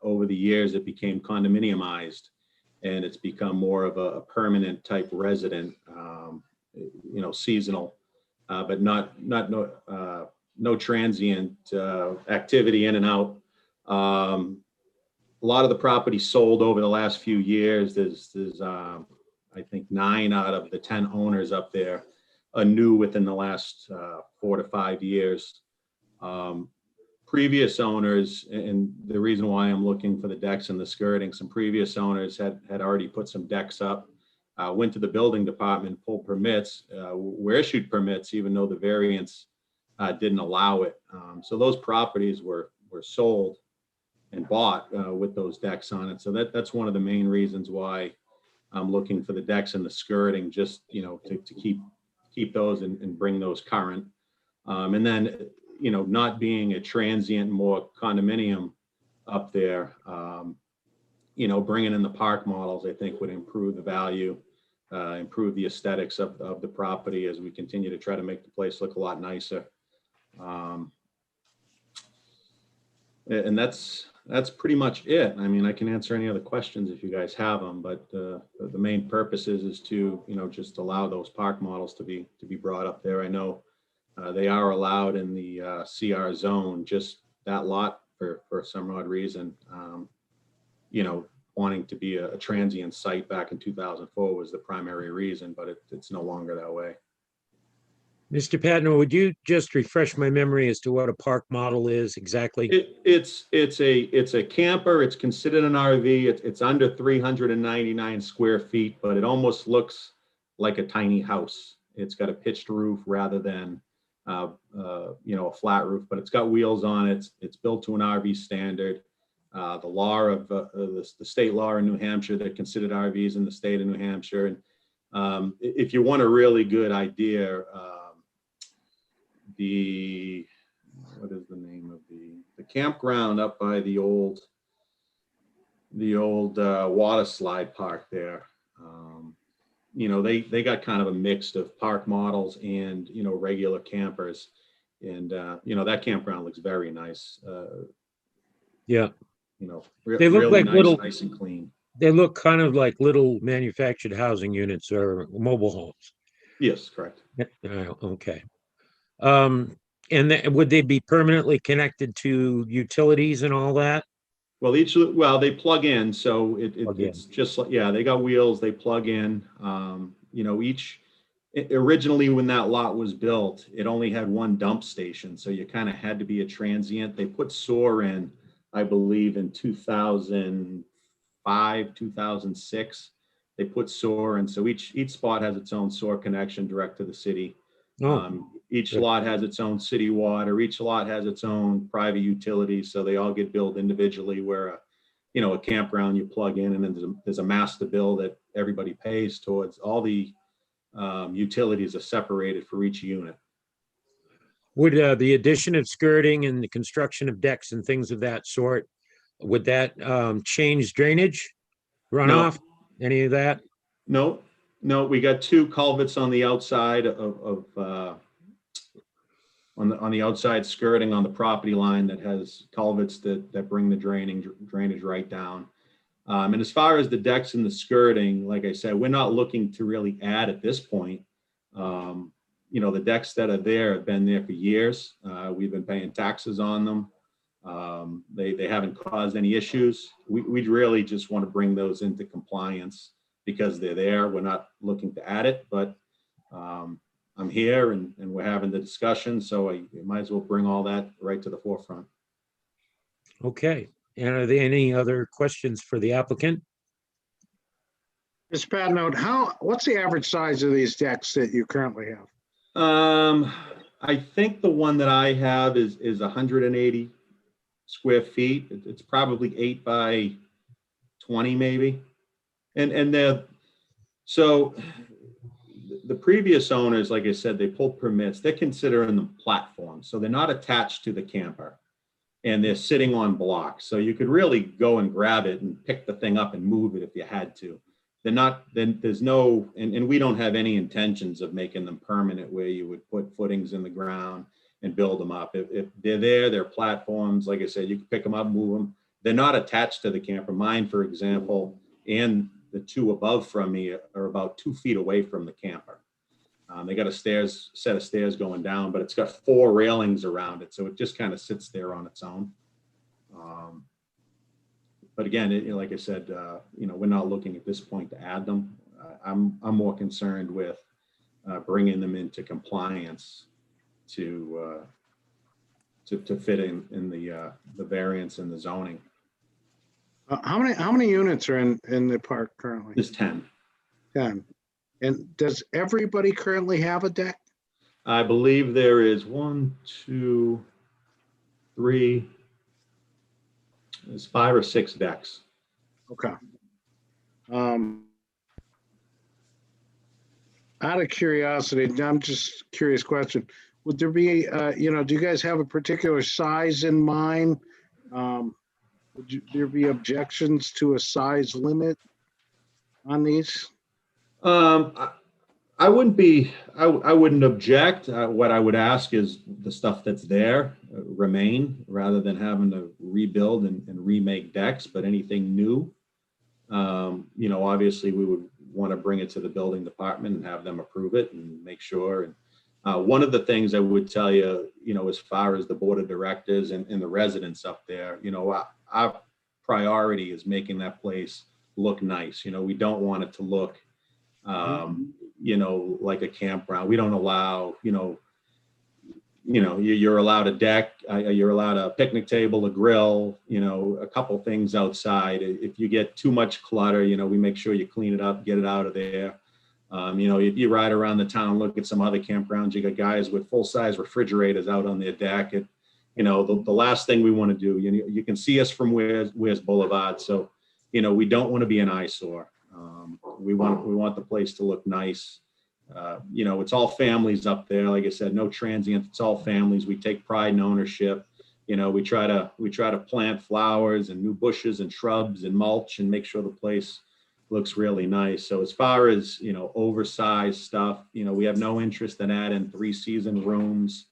Over the years, it became condominiumized, and it's become more of a permanent type resident, you know, seasonal, but no transient activity in and out. A lot of the property sold over the last few years. There's I think 9 out of the 10 owners up there are new within the last 4 to 5 years. Previous owners, and the reason why I'm looking for the decks and the skirting, some previous owners had already put some decks up, went to the building department, pulled permits, were issued permits, even though the variance didn't allow it. So those properties were sold and bought with those decks on it. So that's one of the main reasons why I'm looking for the decks and the skirting, just, you know, to keep those and bring those current. And then, you know, not being a transient, more condominium up there, you know, bringing in the park models, I think would improve the value, improve the aesthetics of the property as we continue to try to make the place look a lot nicer. And that's pretty much it. I mean, I can answer any other questions if you guys have them, but the main purpose is to, you know, just allow those park models to be brought up there. I know they are allowed in the CR zone, just that lot for some odd reason. You know, wanting to be a transient site back in 2004 was the primary reason, but it's no longer that way. Mr. Patno, would you just refresh my memory as to what a park model is exactly? It's a camper. It's considered an RV. It's under 399 square feet, but it almost looks like a tiny house. It's got a pitched roof rather than a flat roof, but it's got wheels on it. It's built to an RV standard. The law of the state law in New Hampshire, they're considered RVs in the state of New Hampshire. And if you want a really good idea, what is the name of the campground up by the old water slide park there? They got kind of a mix of park models and regular campers, and that campground looks very nice. Yeah, they look really like nice and clean. They look kind of like little manufactured housing units or mobile homes. Yes, correct. Okay. And would they be permanently connected to utilities and all that? Well, they plug in, so it's just like, yeah, they got wheels, they plug in. Originally when that lot was built, it only had one dump station, so you kind of had to be a transient. They put SOAR in, I believe, in 2005, 2006. They put SOAR in, so each spot has its own SOAR connection direct to the city. Each lot has its own city water. Each lot has its own private utilities, so they all get billed individually. Where a campground you plug in, and then there's a master bill that everybody pays towards. All the utilities are separated for each unit. Would the addition of skirting and the construction of decks and things of that sort, would that change drainage, runoff, any of that? No, we got two culverts on the outside on the outside skirting on the property line that has culverts that bring the drainage right down. And as far as the decks and the skirting, like I said, we're not looking to really add at this point. The decks that are there have been there for years. We've been paying taxes on them. They haven't caused any issues. We'd really just want to bring those into compliance because they're there. We're not looking to add it, but I'm here and we're having the discussion, so I might as well bring all that right to the forefront. Okay. And are there any other questions for the applicant? Ms. Patno, what's the average size of these decks that you currently have? I think the one that I have is 180 square feet. It's probably 8 by 20 maybe. And so the previous owners, like I said, they pulled permits. They're considering them platforms, so they're not attached to the camper, and they're sitting on blocks. So you could really go and grab it and pick the thing up and move it if you had to. They're not. Then there's no, and we don't have any intentions of making them permanent where you would put footings in the ground and build them up. If they're there, they're platforms. Like I said, you can pick them up, move them. They're not attached to the camper. Mine, for example, and the two above from me are about 2 feet away from the camper. They got a set of stairs going down, but it's got 4 railings around it, so it just kind of sits there on its own. But again, like I said, we're not looking at this point to add them. I'm more concerned with bringing them into compliance to fit in the variance and the zoning. How many units are in the park currently? There's 10. 10. And does everybody currently have a deck? I believe there is 1, 2, 3. There's 5 or 6 decks. Okay. Out of curiosity, I'm just curious question. Would there be, do you guys have a particular size in mind? Would there be objections to a size limit on these? I wouldn't object. What I would ask is the stuff that's there remain rather than having to rebuild and remake decks, but anything new, obviously we would want to bring it to the building department and have them approve it and make sure. And one of the things I would tell you, as far as the board of directors and the residents up there, priority is making that place look nice. You know, we don't want it to look, you know, like a campground. We don't allow, you're allowed a deck, you're allowed a picnic table, a grill, you know, a couple things outside. If you get too much clutter, you know, we make sure you clean it up, get it out of there. You know, if you ride around the town, look at some other campgrounds, you got guys with full-size refrigerators out on their deck. You know, the last thing we want to do, you can see us from Where's Boulevard. So, you know, we don't want to be an eyesore. We want the place to look nice. You know, it's all families up there. Like I said, no transients, it's all families. We take pride in ownership. You know, we try to plant flowers and new bushes and shrubs and mulch and make sure the place looks really nice. So as far as, you know, oversized stuff, you know, we have no interest in adding 3-season rooms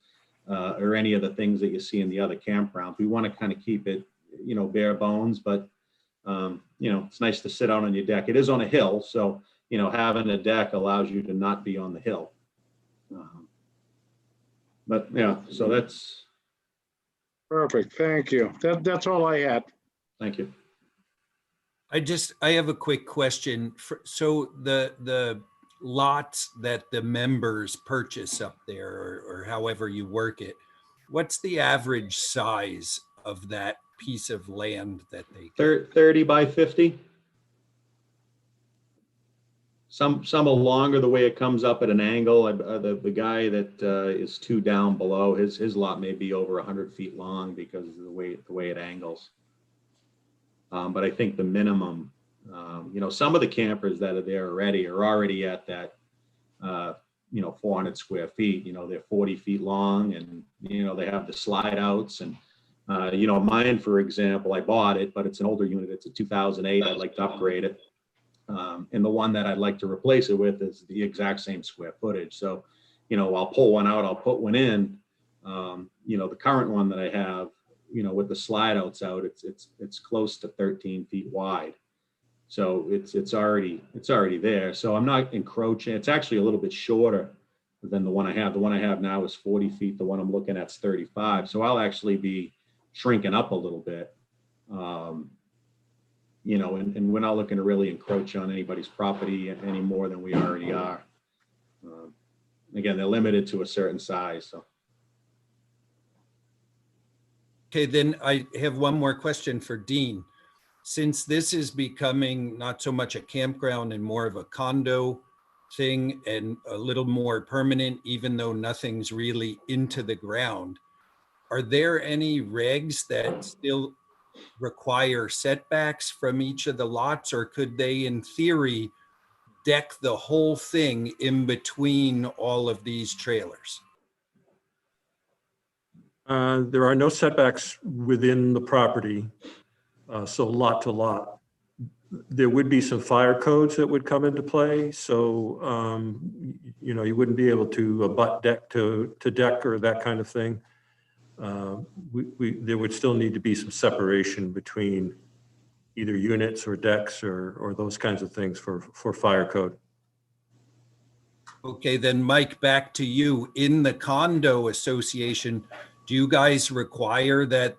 or any of the things that you see in the other campgrounds. We want to kind of keep it, you know, bare bones, but you know, it's nice to sit out on your deck. It is on a hill, so, you know, having a deck allows you to not be on the hill. But yeah, so that's Perfect. Thank you. That's all I had. Thank you. I have a quick question. So the lots that the members purchase up there, or however you work it, what's the average size of that piece of land that they get? 30 by 50. Some are longer the way it comes up at an angle. The guy that is 2 down below, his lot may be over 100 feet long because of the way it angles. But I think the minimum, you know, some of the campers that are there already are already at that, you know, 400 square feet. You know, they're 40 feet long, and, you know, they have the slide outs. And, you know, mine, for example, I bought it, but it's an older unit. It's a 2008. I'd like to upgrade it. And the one that I'd like to replace it with is the exact same square footage. So, you know, I'll pull one out, I'll put one in. You know, the current one that I have, you know, with the slide outs out, it's close to 13 feet wide. So it's already there. So I'm not encroaching. It's actually a little bit shorter than the one I have. The one I have now is 40 feet. The one I'm looking at is 35. So I'll actually be shrinking up a little bit. You know, and we're not looking to really encroach on anybody's property any more than we already are. Again, they're limited to a certain size. So. Okay, then I have one more question for Dean. Since this is becoming not so much a campground and more of a condo thing and a little more permanent, even though nothing's really into the ground, are there any regs that still require setbacks from each of the lots, or could they in theory deck the whole thing in between all of these trailers? There are no setbacks within the property, so lot to lot. There would be some fire codes that would come into play. So, you know, you wouldn't be able to abut deck to deck or that kind of thing. There would still need to be some separation between either units or decks or those kinds of things for fire code. Okay, then Mike, back to you. In the condo association, do you guys require that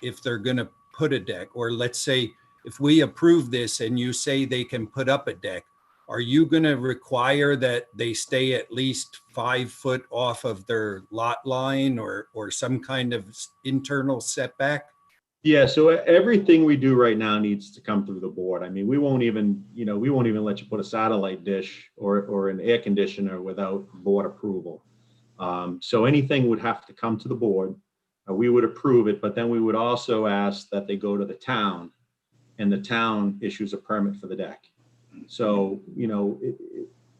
if they're going to put a deck, or let's say if we approve this and you say they can put up a deck, are you going to require that they stay at least 5 foot off of their lot line or some kind of internal setback? Yeah, so everything we do right now needs to come through the board. I mean, we won't even let you put a satellite dish or an air conditioner without board approval. So anything would have to come to the board. We would approve it, but then we would also ask that they go to the town, and the town issues a permit for the deck. So, you know,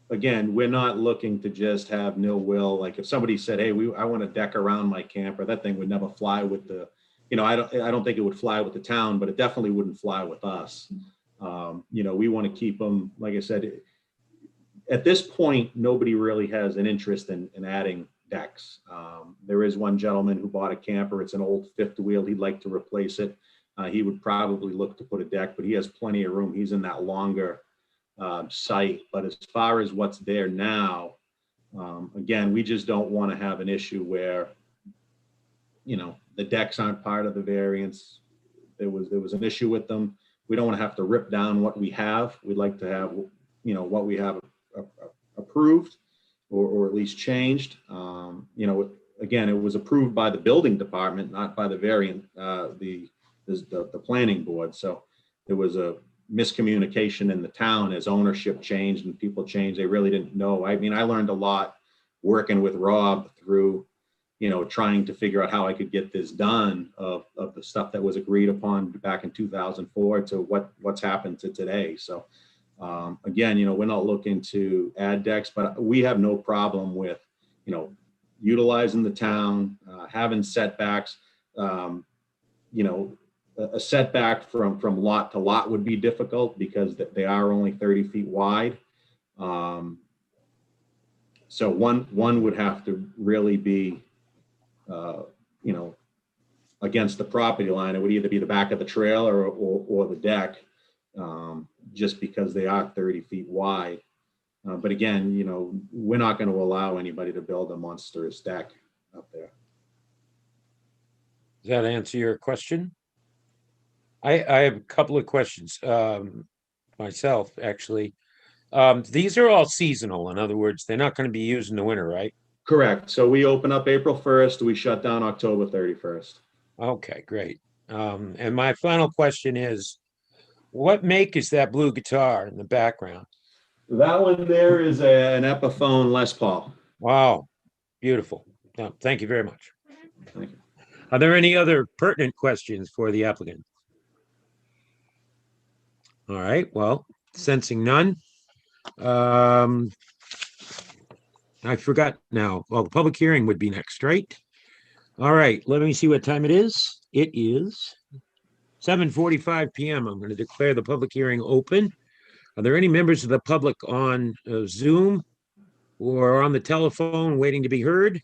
again, we're not looking to just have nil-will. Like if somebody said, hey, I want a deck around my camper, that thing would never fly with the, you know, I don't think it would fly with the town, but it definitely wouldn't fly with us. You know, we want to keep them, like I said, at this point, nobody really has an interest in adding decks. There is one gentleman who bought a camper. It's an old fifth wheel. He'd like to replace it. He would probably look to put a deck, but he has plenty of room. He's in that longer site. But as far as what's there now, again, we just don't want to have an issue where, you know, the decks aren't part of the variance. there was an issue with them. We don't want to have to rip down what we have. We'd like to have, what we have approved or at least changed. Again, it was approved by the building department, not by the the planning board. So there was a miscommunication in the town as ownership changed and people changed. They really didn't know. I mean, I learned a lot working with Rob through, trying to figure out how I could get this done of the stuff that was agreed upon back in 2004 to what's happened to today. So again, we're not looking to add decks, but we have no problem with, utilizing the town, having setbacks. A setback from lot to lot would be difficult because they are only 30 feet wide. So one would have to really be, against the property line. It would either be the back of the trailer or the deck, just because they are 30 feet wide. But again, we're not going to allow anybody to build a monstrous deck up there. Does that answer your question? I have a couple of questions myself, actually. These are all seasonal. In other words, they're not going to be used in the winter, right? Correct. So we open up April 1st. We shut down October 31st. Okay, great. And my final question is, what make is that blue guitar in the background? That one there is an Epiphone Les Paul. Wow, beautiful. No, thank you very much. Thank you. Are there any other pertinent questions for the applicant? All right, well, sensing none. I forgot now. Well, the public hearing would be next, right? All right, let me see what time it is. It is 7:45 p.m. I'm going to declare the public hearing open. Are there any members of the public on Zoom or on the telephone waiting to be heard?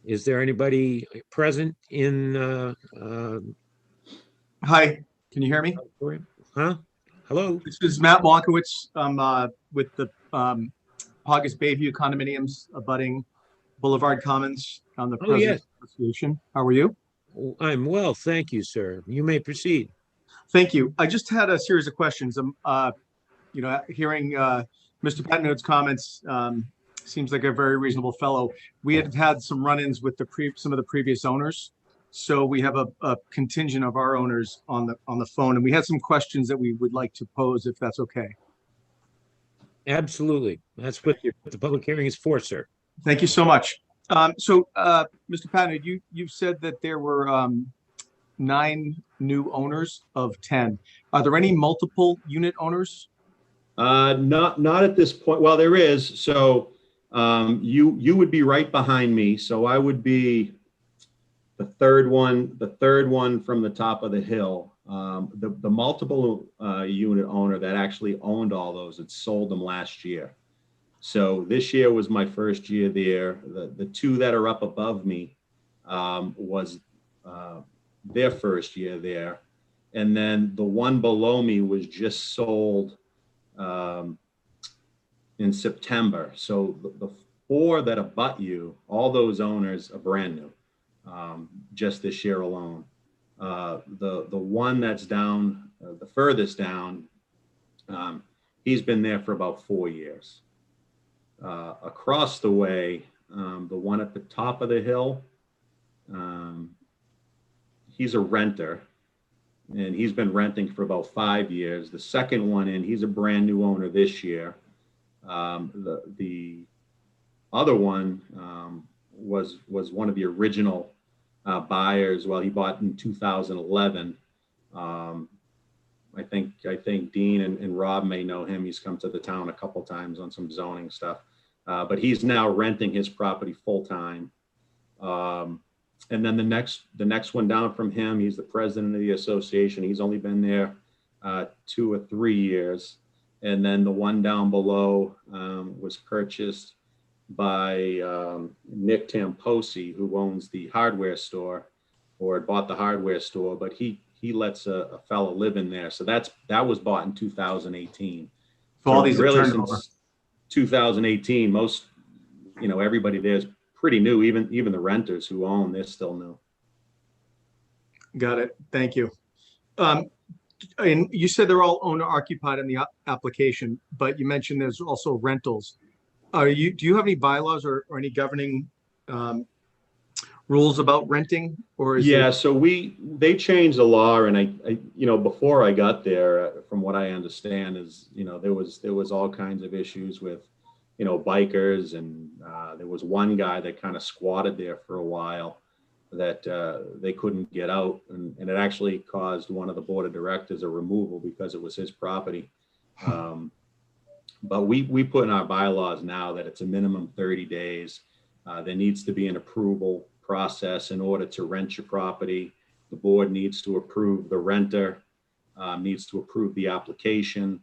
Is there anybody present in? Hi, can you hear me? Huh? Hello. This is Matt Monkowitz. I'm with the Paugus Bayview condominiums abutting Boulevard Commons on the President's Association. How are you? I'm well, thank you, sir. You may proceed. Thank you. I just had a series of questions. Hearing Mr. Patnode's comments, seems like a very reasonable fellow. We had some run-ins with some of the previous owners. So we have a contingent of our owners on the phone, and we had some questions that we would like to pose, if that's okay. Absolutely. That's what the public hearing is for, sir. Thank you so much. Mr. Patnode, you said that there were 9 new owners of 10. Are there any multiple unit owners? Not at this point. Well, there is. So you would be right behind me. So I would be the third one from the top of the hill. The multiple unit owner that actually owned all those had sold them last year. So this year was my first year there. The 2 that are up above me was their first year there. And then the one below me was just sold in September. So the 4 that abut you, all those owners are brand new, just this year alone. The one that's down, the furthest down, he's been there for about 4 years. Across the way, the one at the top of the hill, he's a renter, and he's been renting for about 5 years. The second one in, he's a brand new owner this year. The other one was one of the original buyers. Well, he bought in 2011. I think Dean and Rob may know him. He's come to the town a couple times on some zoning stuff, but he's now renting his property full time. And then the next one down from him, he's the president of the association. He's only been there 2 or 3 years. And then the one down below was purchased by Nick Tamposi, who owns the hardware store, or had bought the hardware store, but he lets a fellow live in there. So that was bought in 2018. So all these really are turned since over. 2018, most, everybody there is pretty new. Even the renters who own, they're still new. Got it. Thank you. And you said they're all owner occupied in the application, but you mentioned there's also rentals. Do you have any bylaws or any governing rules about renting, or is Yeah, it? so they changed the law, and I before I got there, from what I understand is, there was all kinds of issues with, bikers, and there was one guy that kind of squatted there for a while that they couldn't get out, and it actually caused one of the board of directors a removal because it was his property. But we put in our bylaws now that it's a minimum 30 days. There needs to be an approval process in order to rent your property. The board needs to approve the renter, needs to approve the application.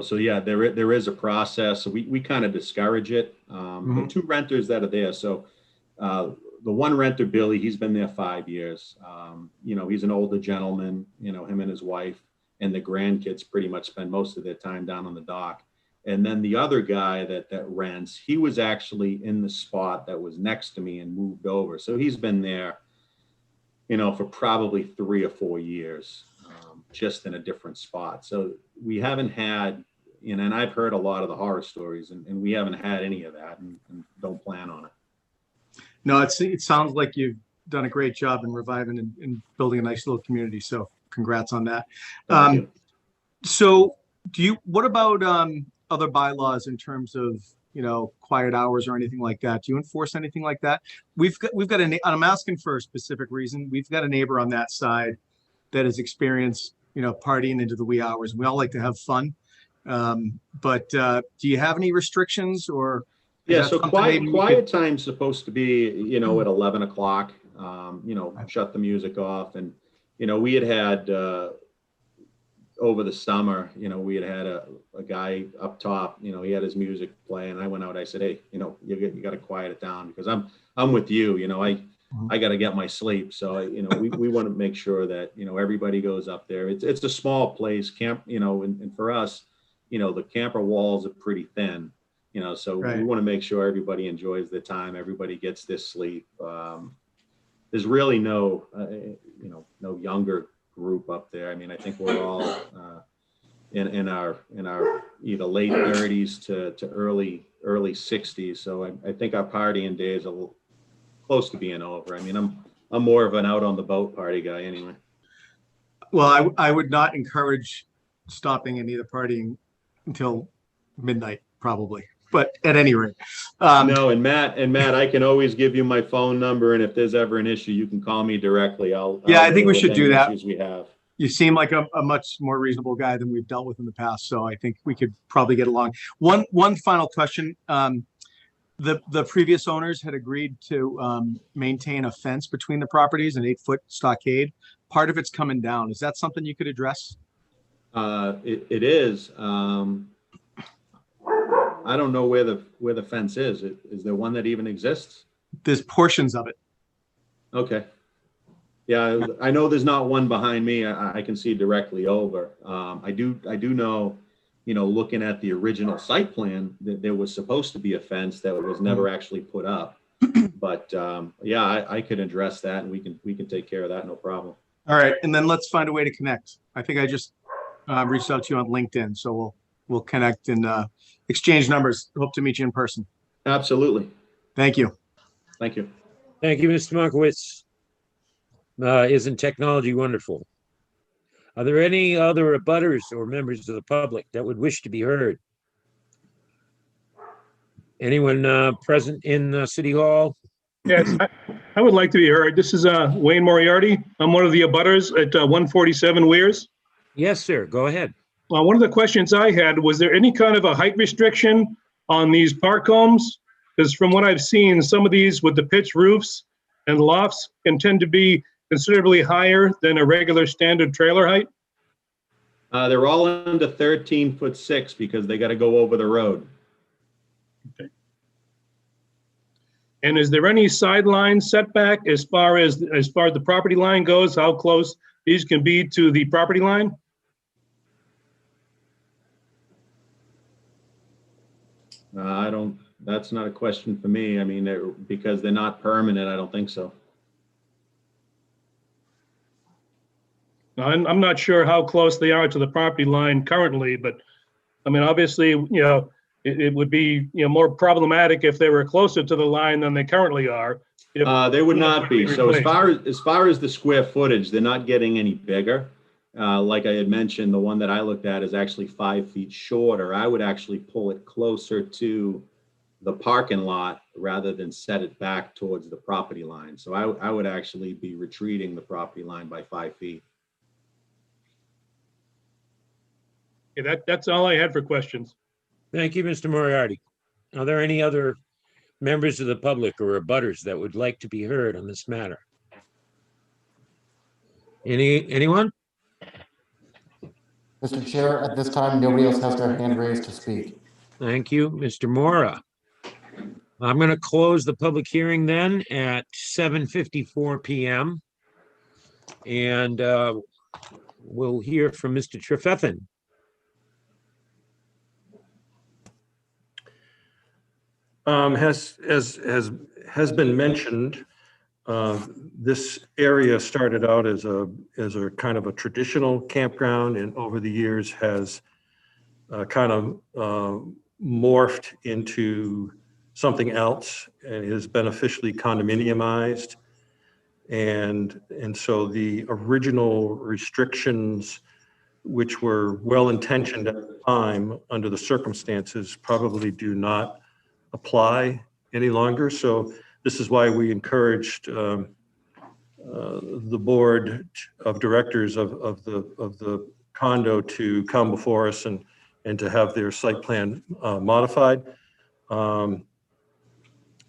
So yeah, there is a process. So we kind of discourage it. The two renters that are there. So the one renter, Billy, he's been there 5 years. He's an older gentleman, him and his wife and the grandkids pretty much spend most of their time down on the dock. And then the other guy that rents, he was actually in the spot that was next to me and moved over. So he's been there, for probably 3 or 4 years, just in a different spot. So we haven't had, and I've heard a lot of the horror stories, and we haven't had any of that, and don't plan on it. No, it sounds like you've done a great job in reviving and building a nice little community. So congrats on that. Thank you. So what about other bylaws in terms of, quiet hours or anything like that? Do you enforce anything like that? We've got I'm asking for a specific reason. We've got a neighbor on that side that has experienced, partying into the wee hours. We all like to have fun. But do you have any restrictions, or? Yeah, so quiet time's supposed to be, at 11 o'clock, shut the music off. And, we had over the summer, we had a guy up top, he had his music playing. I went out, I said, hey, you got to quiet it down, because I'm with you, I got to get my sleep. So, we want to make sure that, everybody goes up there. It's a small place, camp, and for us, the camper walls are pretty thin. So Right. We want to make sure everybody enjoys their time. Everybody gets their sleep. There's really no younger group up there. I mean, I think we're all in our either late 30s to early 60s. So I think our partying days are a little close to being over. I mean, I'm more of an out on the boat party guy anyway. Well, I would not encourage stopping any of the partying until midnight, probably. But at any rate, no, and Matt, I can always give you my phone number, and if there's ever an issue, you can call me directly. I think we should do that. Issues we have. You seem like a much more reasonable guy than we've dealt with in the past, so I think we could probably get along. One final question: the previous owners had agreed to maintain a fence between the properties, an 8-foot stockade. Part of it's coming down. Is that something you could address? It is. I don't know where the fence is. Is there one that even exists? There's portions of it. Okay. Yeah, I know there's not one behind me. I can see directly over. I do know, looking at the original site plan, that there was supposed to be a fence that was never actually put up. But yeah, I could address that, and we can take care of that, no problem. All right, and then let's find a way to connect. I think I just reached out to you on LinkedIn, so we'll connect and exchange numbers. Hope to meet you in person. Absolutely. Thank you. Thank you. Thank you, Mr. Markowitz. Isn't technology wonderful? Are there any other abutters or members of the public that would wish to be heard? Anyone present in City Hall? Yes, I would like to be heard. This is Wayne Moriarty. I'm one of the abutters at 147 Weirs. Yes, sir. Go ahead. One of the questions I had, was there any kind of a height restriction on these park homes? Because from what I've seen, some of these with the pitched roofs and lofts can tend to be considerably higher than a regular standard trailer height. They're all under 13'6" because they got to go over the road. Okay. And is there any sideline setback as far as the property line goes, how close these can be to the property line? That's not a question for me. I mean, because they're not permanent, I don't think so. I'm not sure how close they are to the property line currently, but I mean, obviously, it would be, more problematic if they were closer to the line than they currently are. They would not be. So as Replaced. far as the square footage, they're not getting any bigger. Like I had mentioned, the one that I looked at is actually 5 feet shorter. I would actually pull it closer to the parking lot rather than set it back towards the property line. So I would actually be retreating the property line by 5 feet. Okay, that's all I had for questions. Thank you, Mr. Moriarty. Are there any other members of the public or abutters that would like to be heard on this matter? Anyone? Mr. Chair, at this time, nobody else has their hand raised to speak. Thank you, Mr. Mora. I'm going to close the public hearing then at 7:54 p.m. And we'll hear from Mr. Trefethan. Has been mentioned, this area started out as a kind of a traditional campground, and over the years has kind of morphed into something else and has been officially condominiumized. And so the original restrictions, which were well-intentioned at the time under the circumstances, probably do not apply any longer. So this is why we encouraged the board of directors of the condo to come before us and to have their site plan modified.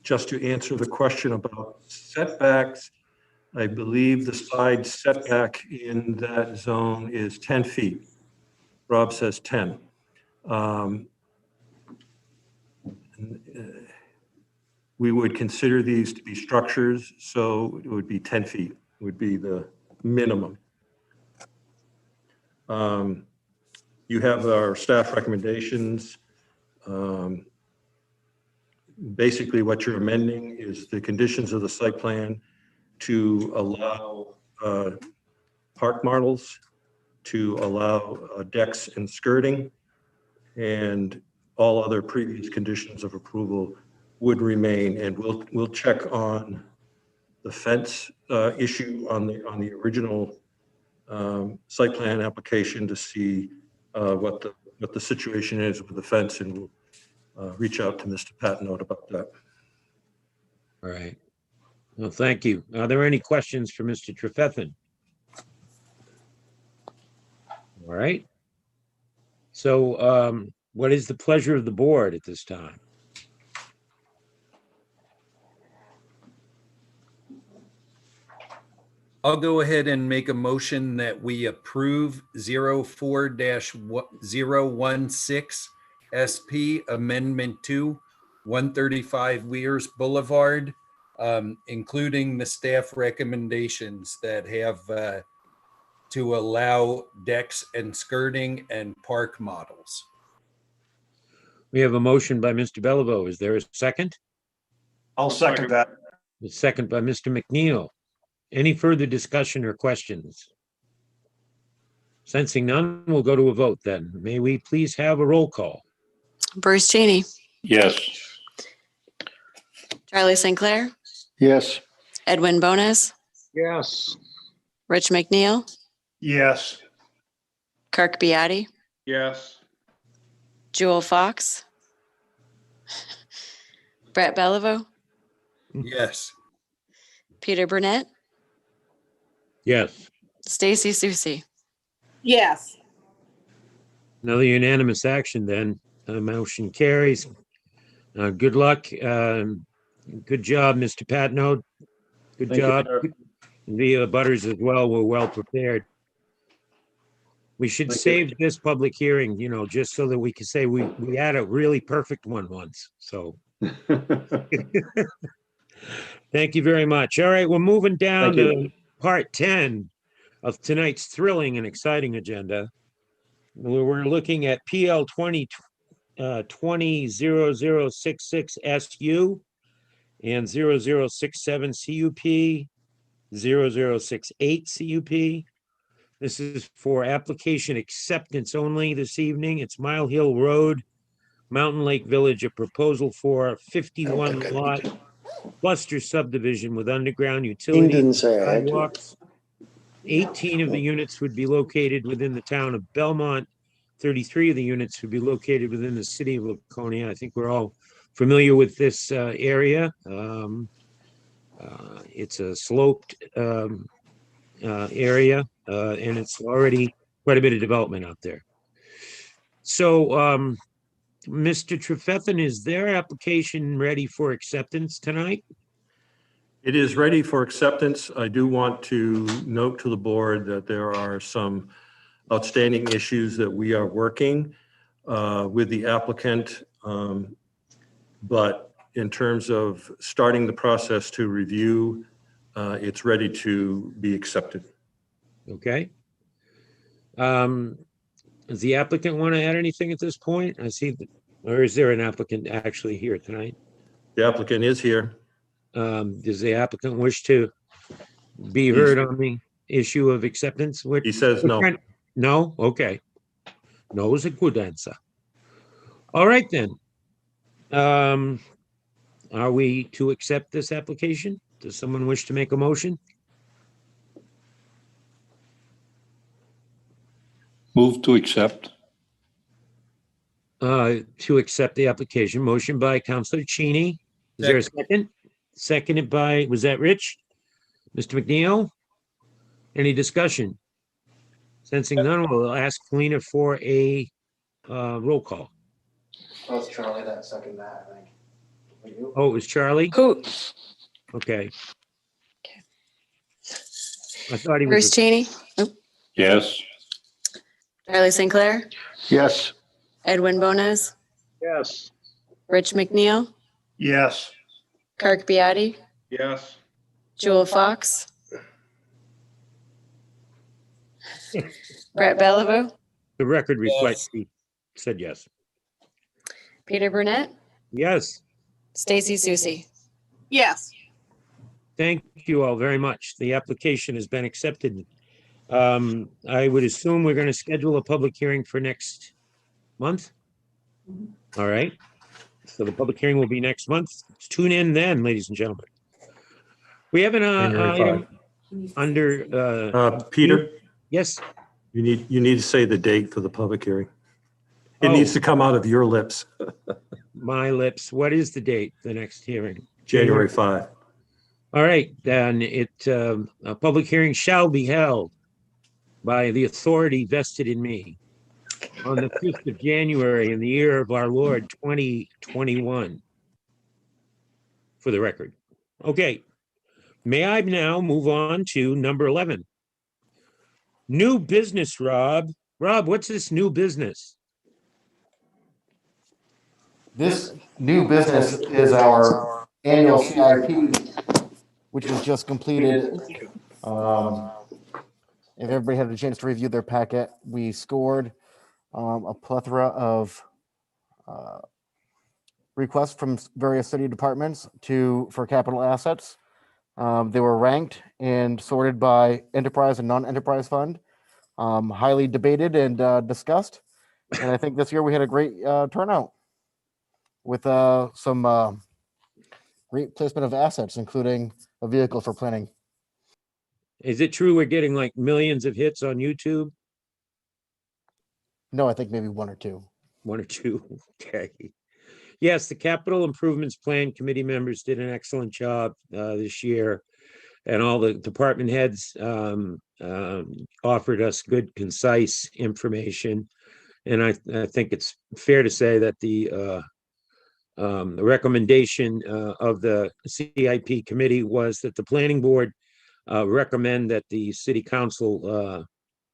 Just to answer the question about setbacks, I believe the side setback in that zone is 10 feet. Rob says 10. We would consider these to be structures, so it would be 10 feet would be the minimum. You have our staff recommendations. Basically, what you're amending is the conditions of the site plan to allow park models, to allow decks and skirting, and all other previous conditions of approval would remain. And we'll check on the fence issue on the original site plan application to see what the situation is with the fence, and we'll reach out to Mr. Patnode about that. All right. Well, thank you. Are there any questions for Mr. Trefethan? All right. So what is the pleasure of the board at this time? I'll go ahead and make a motion that we approve 04-016 SP Amendment 2, 135 Weirs Boulevard, including the staff recommendations that have to allow decks and skirting and park models. We have a motion by Mr. Beliveau. Is there a second? I'll second that. A second by Mr. McNeil. Any further discussion or questions? Sensing none, we'll go to a vote then. May we please have a roll call? Bruce Cheney, Yes. Charlie St. Clair, Yes. Edwin Bonas, Yes. Rich McNeil, Yes. Kirk Beatty, Yes. Jewel Fox, Brett Beliveau, Yes. Peter Burnett, Yes. Stacy Susie. Yes. Another unanimous action then. Motion carries. Good luck. Good job, Mr. Patnode. Good Thank you, job. sir. The butters as well were well prepared. We should Thank you. save this public hearing, just so that we can say we had a really perfect one once. So thank you very much. All right, we're moving down Thank to you. part 10 of tonight's thrilling and exciting agenda. We're looking at PL 200066 SU and 0067 CUP, 0068 CUP, This is for application acceptance only this evening. It's Mile Hill Road, Mountain Lake Village, a proposal for a 51 lot cluster subdivision with underground utilities, sidewalks. 18 of the units would be located within the town of Belmont. 33 of the units would be located within the city of Laconia. I think we're all familiar with this area. It's a sloped area, and it's already quite a bit of development out there. So, Mr. Trefethan, is their application ready for acceptance tonight? It is ready for acceptance. I do want to note to the board that there are some outstanding issues that we are working with the applicant. But in terms of starting the process to review, it's ready to be accepted. Okay. Does the applicant want to add anything at this point? I see, or is there an applicant actually here tonight? The applicant is here. Does the applicant wish to be heard on the issue of acceptance? He says no. No? Okay. No is a good answer. All right, then. Are we to accept this application? Does someone wish to make a motion? Move to accept. To accept the application. Motion by Councilor Cheney. Is there a second? Seconded by, was that Rich? Mr. McNeil? Any discussion? Sensing none, we'll ask Felina for a roll call. That was Charlie that seconded that, I think. Oh, it was Charlie? Who? Okay. I thought he was. Bruce Cheney? Oh, Yes. Charlie Sinclair? Yes. Edwin Bonas? Yes. Rich McNeil? Yes. Kirk Beatty? Yes. Jewel Fox? Brett Bellevue? The record reflects he said yes. Peter Burnett? Yes. Stacy Susie? Yes. Thank you all very much. The application has been accepted. I would assume we're going to schedule a public hearing for next month. All right. So the public hearing will be next month. Tune in then, ladies and gentlemen. We have an item under Peter, yes. you need to say the date for the public hearing. It needs to come out of your lips. My lips. What is the date? The next hearing? January 5. All right, then a public hearing shall be held by the authority vested in me on the 5th of January in the year of our Lord 2021. For the record. Okay. May I now move on to number 11? New business, Rob. Rob, what's this new business? This new business is our annual CIP, which was just completed. If everybody had a chance to review their packet, we scored a plethora of requests from various city departments for capital assets. They were ranked and sorted by enterprise and non-enterprise fund, highly debated and discussed. And I think this year we had a great turnout with some great placement of assets, including a vehicle for planning. Is it true we're getting like millions of hits on YouTube? No, I think maybe one or two. One or two. Okay. Yes, the Capital Improvements Plan Committee members did an excellent job this year, and all the department heads offered us good, concise information. And I think it's fair to say that the recommendation of the CIP committee was that the planning board recommend that the city council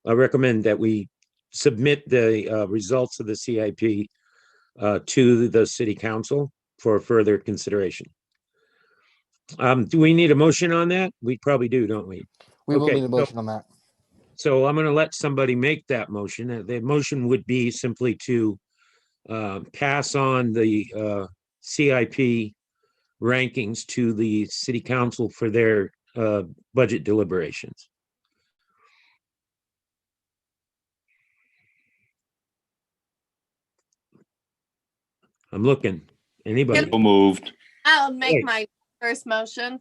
recommend that we submit the results of the CIP to the city council for further consideration. Do we need a motion on that? We probably do, don't we? We will need a motion on that. So I'm going to let somebody make that motion. The motion would be simply to pass on the CIP rankings to the city council for their budget deliberations. I'm looking. Anybody? So moved. I'll make Wait. my first motion.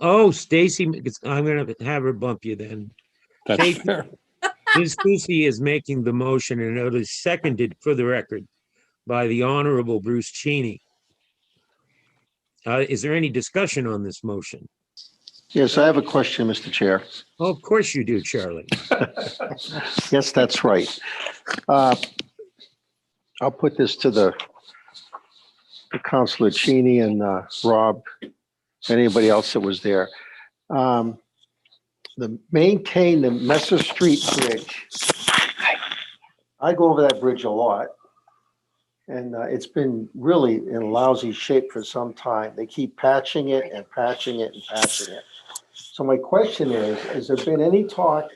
Oh, Stacy, I'm gonna have her bump you then. That's Stacy, fair. Ms. Susi is making the motion and it is seconded for the record by the Honorable Bruce Cheney. Is there any discussion on this motion? Yes, I have a question, Mr. Chair. Oh, of course you do, Charlie. Yes, that's right. I'll put this to the Councilor Cheney and Rob, anybody else that was there. Maintain the Messer Street Bridge. I go over that bridge a lot. And it's been really in lousy shape for some time. They keep patching it and patching it and patching it. So my question is, has there been any talk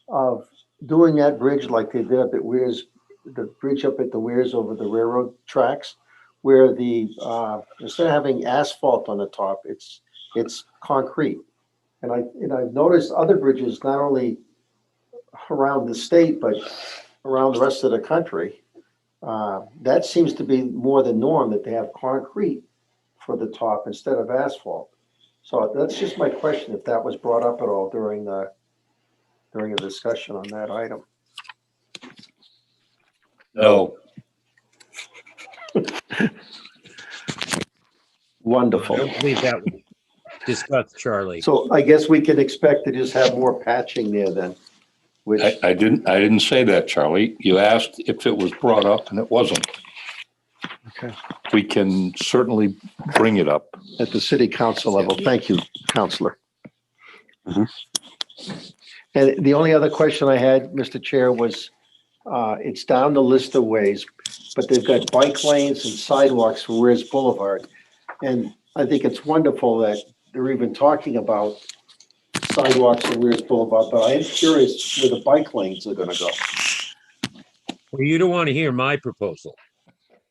of doing that bridge like they did up at Weirs, the bridge up at the Weirs over the railroad tracks, where the instead of having asphalt on the top, it's concrete. And I've noticed other bridges, not only around the state, but around the rest of the country. That seems to be more the norm, that they have concrete for the top instead of asphalt. So that's just my question, if that was brought up at all during a discussion on that item. No. Wonderful. I don't believe that was discussed, Charlie. So I guess we can expect to just have more patching there then. Which I didn't say that, Charlie. You asked if it was brought up and it wasn't. Okay. We can certainly bring it up. At the city council level. Thank you, Councilor. Mhm. And the only other question I had, Mr. Chair, was it's down the list of ways, but they've got bike lanes and sidewalks for Weirs Boulevard. And I think it's wonderful that they're even talking about sidewalks and Weirs Boulevard, but I am curious where the bike lanes are gonna go. Well, you don't want to hear my proposal.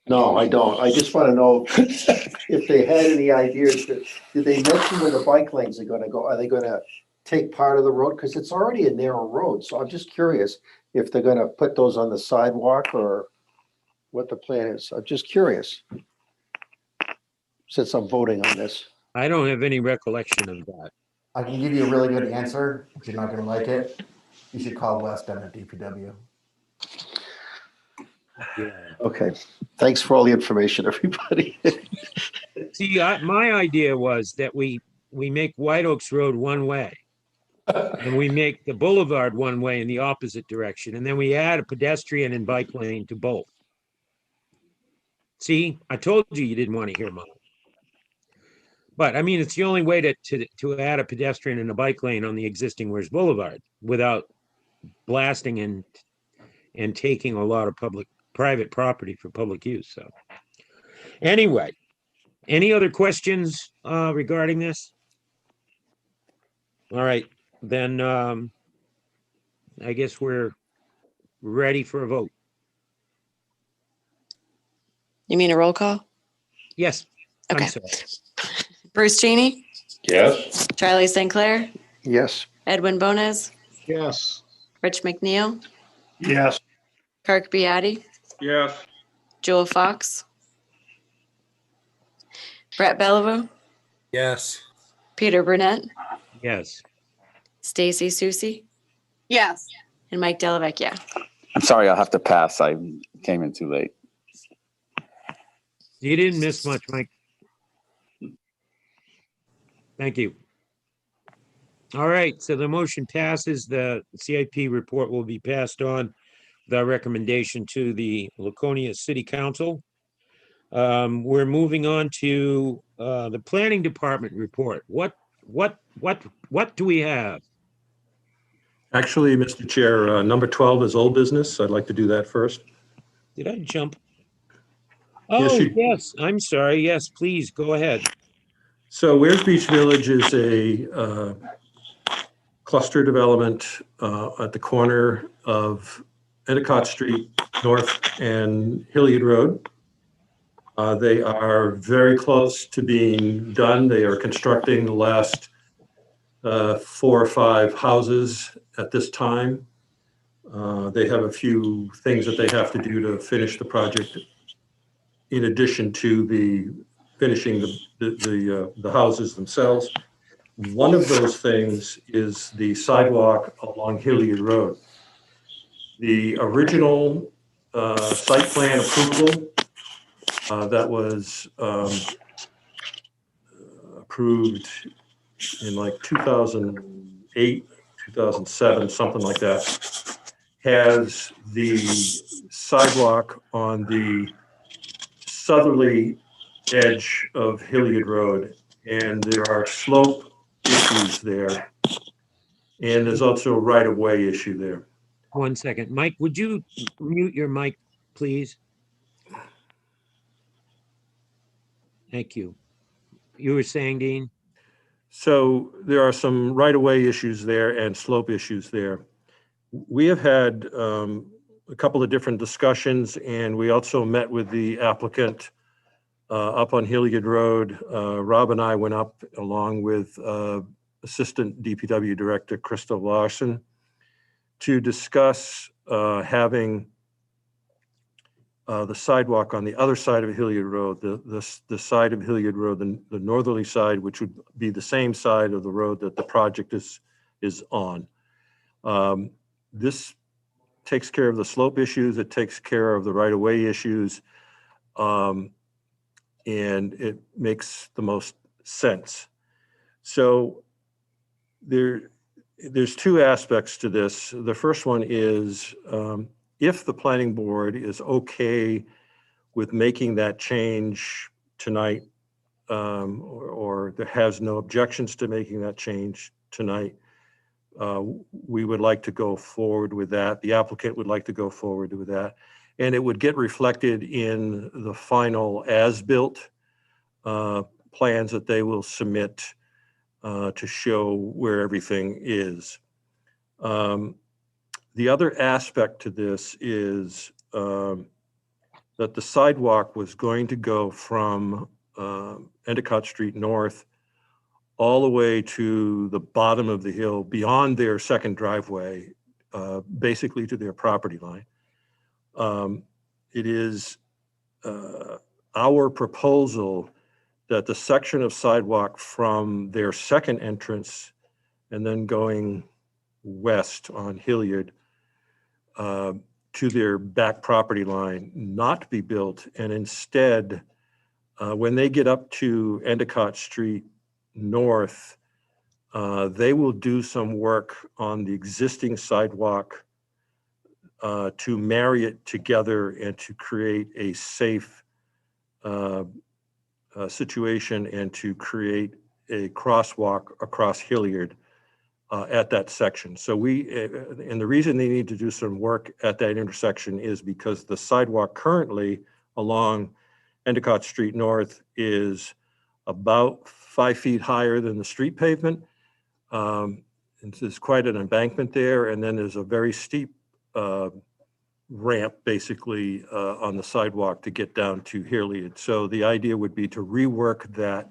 No, I don't. I just want to know if they had any ideas. Did they mention where the bike lanes are gonna go? Are they gonna take part of the road? Because it's already a narrow road, so I'm just curious if they're gonna put those on the sidewalk or what the plan is. I'm just curious, since I'm voting on this. I don't have any recollection of that. I can give you a really good answer, but you're not gonna like it. You should call West End at DPW. Yeah. Okay, thanks for all the information, everybody. See, my idea was that we make White Oaks Road one way. And we make the boulevard one way in the opposite direction. And then we add a pedestrian and bike lane to both. See, I told you you didn't want to hear mine. But I mean, it's the only way to add a pedestrian and a bike lane on the existing Weirs Boulevard without blasting and taking a lot of private property for public use. So anyway, any other questions regarding this? All right, then I guess we're ready for a vote. You mean a roll call? Yes. Okay. I'm sorry. Bruce Cheney, Yes. Charlie St. Clair, Yes. Edwin Bones, Yes. Rich McNeil, Yes. Kirk Biatti, Yes. Joel Fox, Brett Bellevue, Yes. Peter Burnett, Yes. Stacy Susi, Yes. and Mike Delavec, yeah. I'm sorry, I'll have to pass. I came in too late. You didn't miss much, Mike. Thank you. All right, so the motion passes. The CIP report will be passed on the recommendation to the Laconia City Council. We're moving on to the Planning Department report. What do we have? Actually, Mr. Chair, number 12 is old business. I'd like to do that first. Did I jump? Yes, Oh, you- yes, I'm sorry. Yes, please, go ahead. So Weirs Beach Village is a cluster development at the corner of Endicott Street North and Hilliard Road. They are very close to being done. They are constructing the last 4 or 5 houses at this time. They have a few things that they have to do to finish the project in addition to the finishing the houses themselves. One of those things is the sidewalk along Hilliard Road. The original site plan approval that was approved in like 2008, 2007, something like that, has the sidewalk on the southerly edge of Hilliard Road, and there are slope issues there. And there's also a right-of-way issue there. 1 second. Mike, would you mute your mic, please? Thank you. You were saying, Dean? So there are some right-of-way issues there and slope issues there. We have had a couple of different discussions, and we also met with the applicant up on Hilliard Road. Rob and I went up along with Assistant DPW Director Crystal Larson to discuss having the sidewalk on the other side of Hilliard Road, the side of Hilliard Road, the northerly side, which would be the same side of the road that the project is on. This takes care of the slope issues. It takes care of the right-of-way issues. And it makes the most sense. So there's two aspects to this. The first one is if the planning board is okay with making that change tonight, or there has no objections to making that change tonight, we would like to go forward with that. The applicant would like to go forward with that. And it would get reflected in the final as-built plans that they will submit to show where everything is. The other aspect to this is that the sidewalk was going to go from Endicott Street North all the way to the bottom of the hill beyond their second driveway, basically to their property line. It is our proposal that the section of sidewalk from their second entrance and then going west on Hilliard to their back property line not be built, and instead, when they get up to Endicott Street North, they will do some work on the existing sidewalk to marry it together and to create a safe situation and to create a crosswalk across Hilliard at that section. So and the reason they need to do some work at that intersection is because the sidewalk currently along Endicott Street North is about 5 feet higher than the street pavement. And there's quite an embankment there. And then there's a very steep ramp basically on the sidewalk to get down to Hilliard. So the idea would be to rework that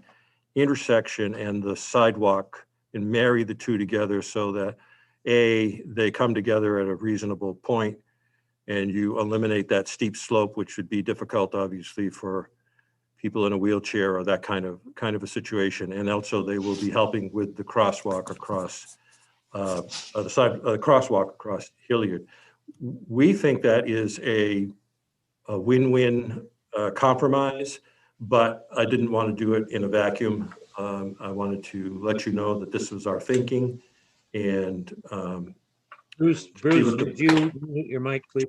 intersection and the sidewalk and marry the two together so that they come together at a reasonable point and you eliminate that steep slope, which would be difficult obviously for people in a wheelchair or that kind of a situation. And also they will be helping with the crosswalk across crosswalk across Hilliard. We think that is a win-win compromise, but I didn't want to do it in a vacuum. I wanted to let you know that this was our thinking, and Bruce, would you mute your mic, please?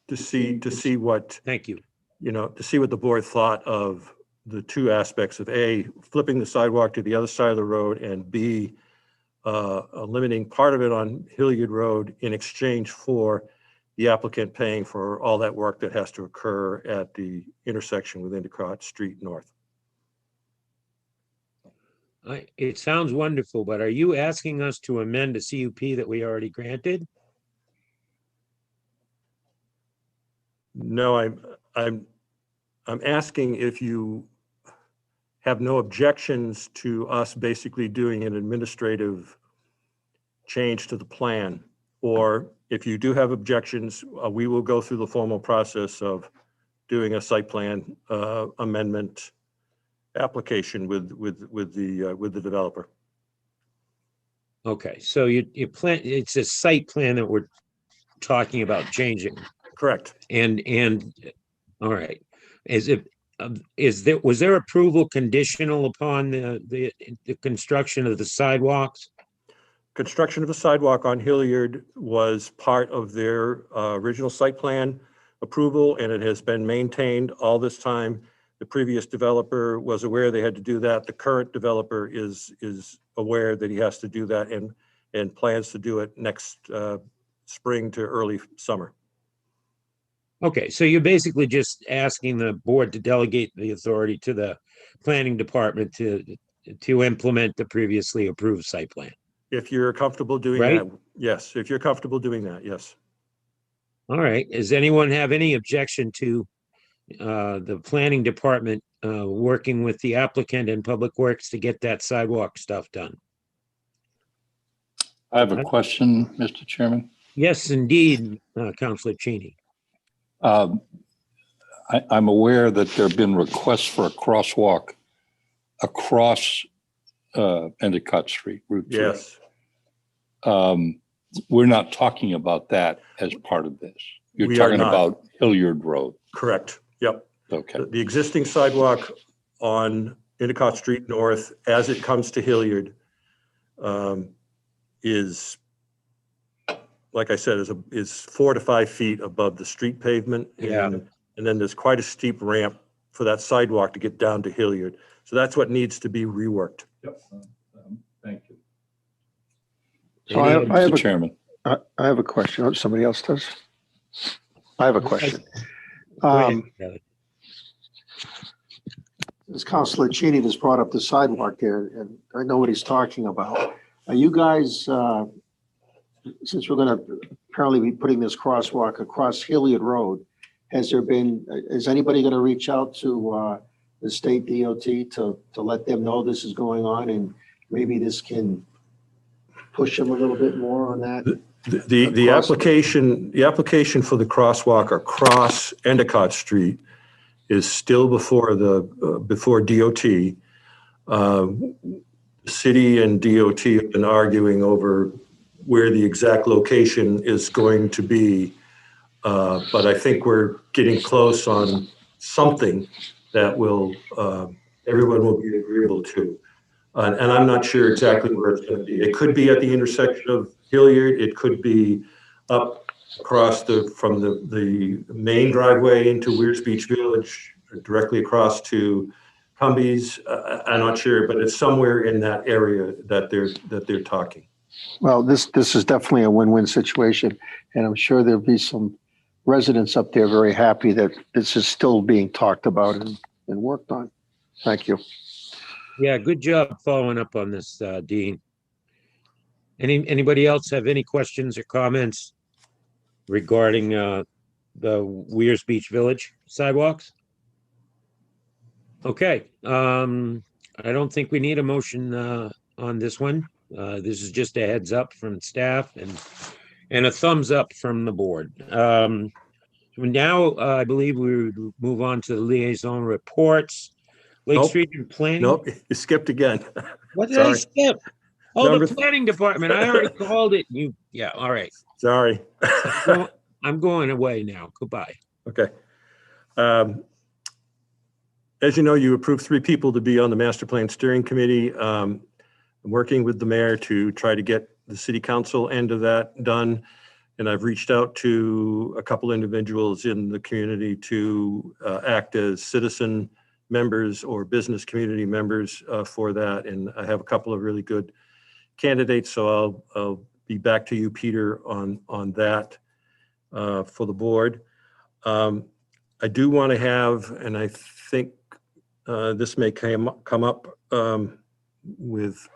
To see what, thank you. To see what the board thought of the two aspects of A, flipping the sidewalk to the other side of the road, and B, eliminating part of it on Hilliard Road in exchange for the applicant paying for all that work that has to occur at the intersection with Endicott Street North. It sounds wonderful, but are you asking us to amend a CUP that we already granted? No, I'm asking if you have no objections to us basically doing an administrative change to the plan, or if you do have objections, we will go through the formal process of doing a site plan amendment application with the developer. Okay, so you plan, it's a site plan that we're talking about changing. Correct. And, all right, was there approval conditional upon the construction of the sidewalks? Construction of a sidewalk on Hilliard was part of their original site plan approval, and it has been maintained all this time. The previous developer was aware they had to do that. The current developer is aware that he has to do that and plans to do it next spring to early summer. Okay, so you're basically just asking the board to delegate the authority to the planning department to implement the previously approved site plan. If you're comfortable doing Right? that, yes. If you're comfortable doing that, yes. All right, does anyone have any objection to the planning department working with the applicant and Public Works to get that sidewalk stuff done? I have a question, Mr. Chairman. Yes, indeed, Councilor Cheney. I'm aware that there have been requests for a crosswalk across Endicott Street, Route 3. Yes. We're not talking about that as part of this. You're We are talking not. about Hilliard Road. Correct. Yep. Okay. The existing sidewalk on Endicott Street North, as it comes to Hilliard, is, like I said, is 4 to 5 feet above the street pavement. Yeah. And then there's quite a steep ramp for that sidewalk to get down to Hilliard. So that's what needs to be reworked. Yep. Thank you. So I have Mr. a, Chairman. I have a question. Oh, somebody else does? I have a question. Go ahead, Kelly. As Councilor Cheney just brought up the sidewalk there, and I know what he's talking about. Are you guys, since we're gonna apparently be putting this crosswalk across Hilliard Road, is anybody gonna reach out to the state DOT to let them know this is going on, and maybe this can push them a little bit more on that? The application for the crosswalk across Endicott Street is still before DOT. City and DOT have been arguing over where the exact location is going to be. But I think we're getting close on something that will, everyone will be agreeable to. And I'm not sure exactly where it's going to be. It could be at the intersection of Hilliard. It could be up across from the main driveway into Weir's Beach Village, directly across to Humvees. I'm not sure, but it's somewhere in that area that they're talking. Well, this is definitely a win-win situation, and I'm sure there'll be some residents up there very happy that this is still being talked about and worked on. Thank you. Yeah, good job following up on this, Dean. Anybody else have any questions or comments regarding the Weir's Beach Village sidewalks? Okay, I don't think we need a motion on this one. This is just a heads up from staff and a thumbs up from the board. Now, I believe we would move on to the liaison reports. Lake Nope. Street and Planning. Nope, you skipped again. What did I Sorry. skip? Oh, Number the planning department. I already called it. Yeah, all right. Sorry. I'm going away now. Goodbye. Okay. As you know, you approved 3 people to be on the Master Plan Steering Committee. I'm working with the mayor to try to get the city council end of that done. And I've reached out to a couple individuals in the community to act as citizen members or business community members for that. And I have a couple of really good candidates. So I'll be back to you, Peter, on that for the board. I do want to have, and I think this may come up with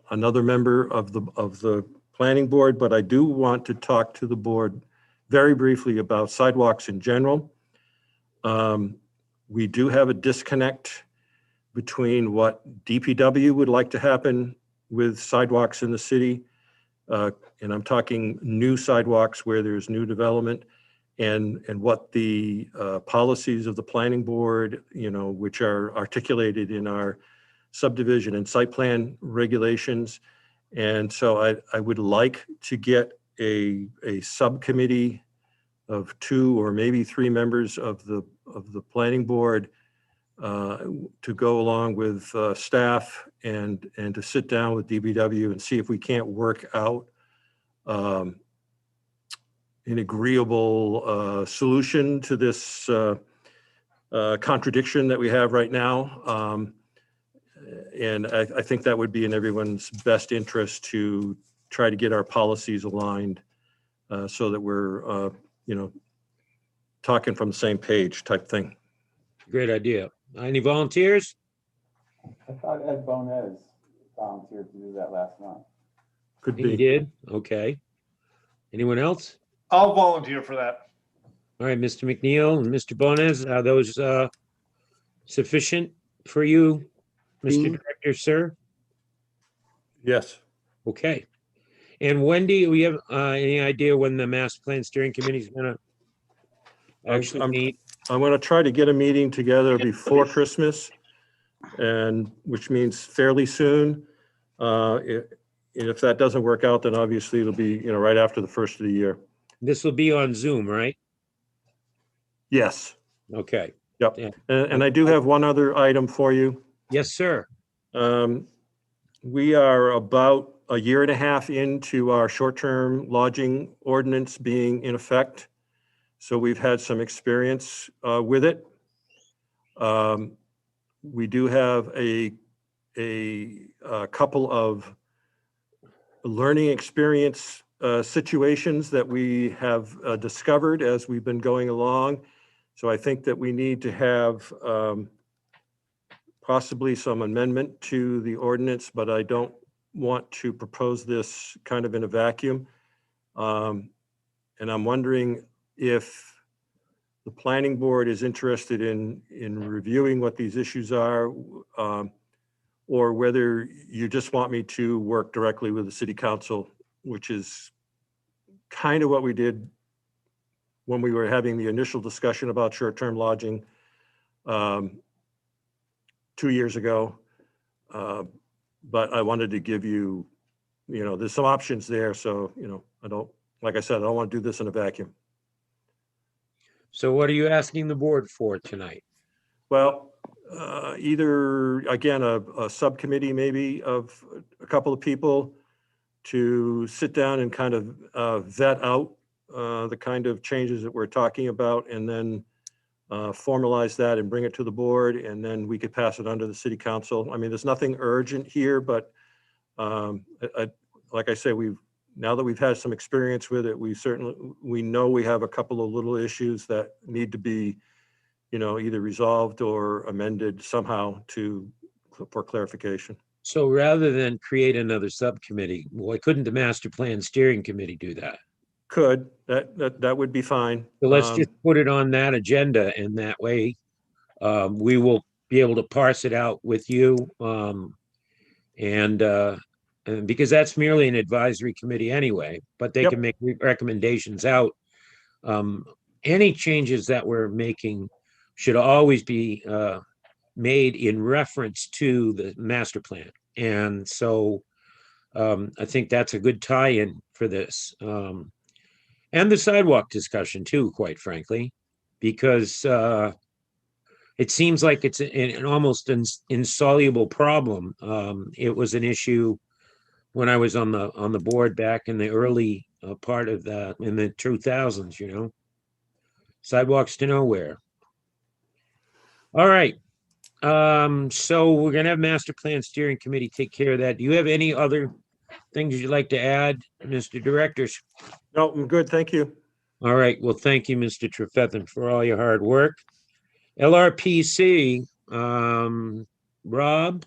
another member of the planning board, but I do want to talk to the board very briefly about sidewalks in general. We do have a disconnect between what DPW would like to happen with sidewalks in the city. And I'm talking new sidewalks where there's new development, and what the policies of the planning board, which are articulated in our subdivision and site plan regulations. And so I would like to get a subcommittee of 2 or maybe 3 members of the planning board to go along with staff and to sit down with DBW and see if we can't work out an agreeable solution to this contradiction that we have right now. And I think that would be in everyone's best interest to try to get our policies aligned so that we're, talking from the same page type thing. Great idea. Any volunteers? I thought Ed Bonez volunteered to do that last month. Could He be. did? Okay. Anyone else? I'll volunteer for that. All right, Mr. McNeil and Mr. Bonas, are those sufficient for you, Mr. Dean? Director, sir? Yes. Okay. And when do we have any idea when the master plan steering committee is gonna actually meet? I'm going to try to get a meeting together before Christmas, and which means fairly soon. If that doesn't work out, then obviously it'll be, right after the first of the year. This will be on Zoom, right? Yes. Okay. Yep. Yeah. And I do have one other item for you. Yes, sir. We are about a year and a half into our short-term lodging ordinance being in effect. So we've had some experience with it. We do have a couple of learning experience situations that we have discovered as we've been going along. So I think that we need to have possibly some amendment to the ordinance, but I don't want to propose this kind of in a vacuum. And I'm wondering if the planning board is interested in reviewing what these issues are, or whether you just want me to work directly with the city council, which is kind of what we did when we were having the initial discussion about short-term lodging 2 years ago. But I wanted to give you, there's some options there. So, like I said, I don't want to do this in a vacuum. So what are you asking the board for tonight? Well, either, again, a subcommittee maybe of a couple of people to sit down and kind of vet out the kind of changes that we're talking about, and then formalize that and bring it to the board, and then we could pass it on to the city council. I mean, there's nothing urgent here, but like I say, now that we've had some experience with it, we know we have a couple of little issues that need to be, either resolved or amended somehow for clarification. So rather than create another subcommittee, why couldn't the master plan steering committee do that? Could, that would be fine. So let's just put it on that agenda, and that way we will be able to parse it out with you. And because that's merely an advisory committee anyway, but they can make recommendations out. Any changes that we're making should always be made in reference to the master plan. And so I think that's a good tie-in for this. And the sidewalk discussion too, quite frankly, because it seems like it's an almost insoluble problem. It was an issue when I was on the board back in the early part of in the 2000s, sidewalks to nowhere. All right. So we're gonna have master plan steering committee take care of that. Do you have any other things you'd like to add, Mr. Directors? No, I'm good. Thank you. All right. Well, thank you, Mr. Trefethan, for all your hard work. LRPC, Rob?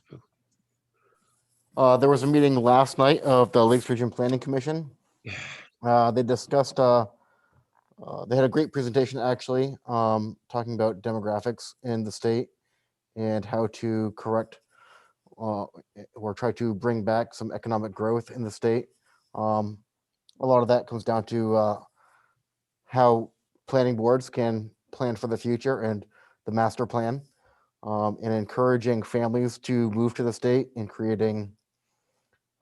There was a meeting last night of the Lakes Region Planning Commission. They discussed, they had a great presentation actually, talking about demographics in the state and how to correct or try to bring back some economic growth in the state. A lot of that comes down to how planning boards can plan for the future and the master plan, and encouraging families to move to the state and creating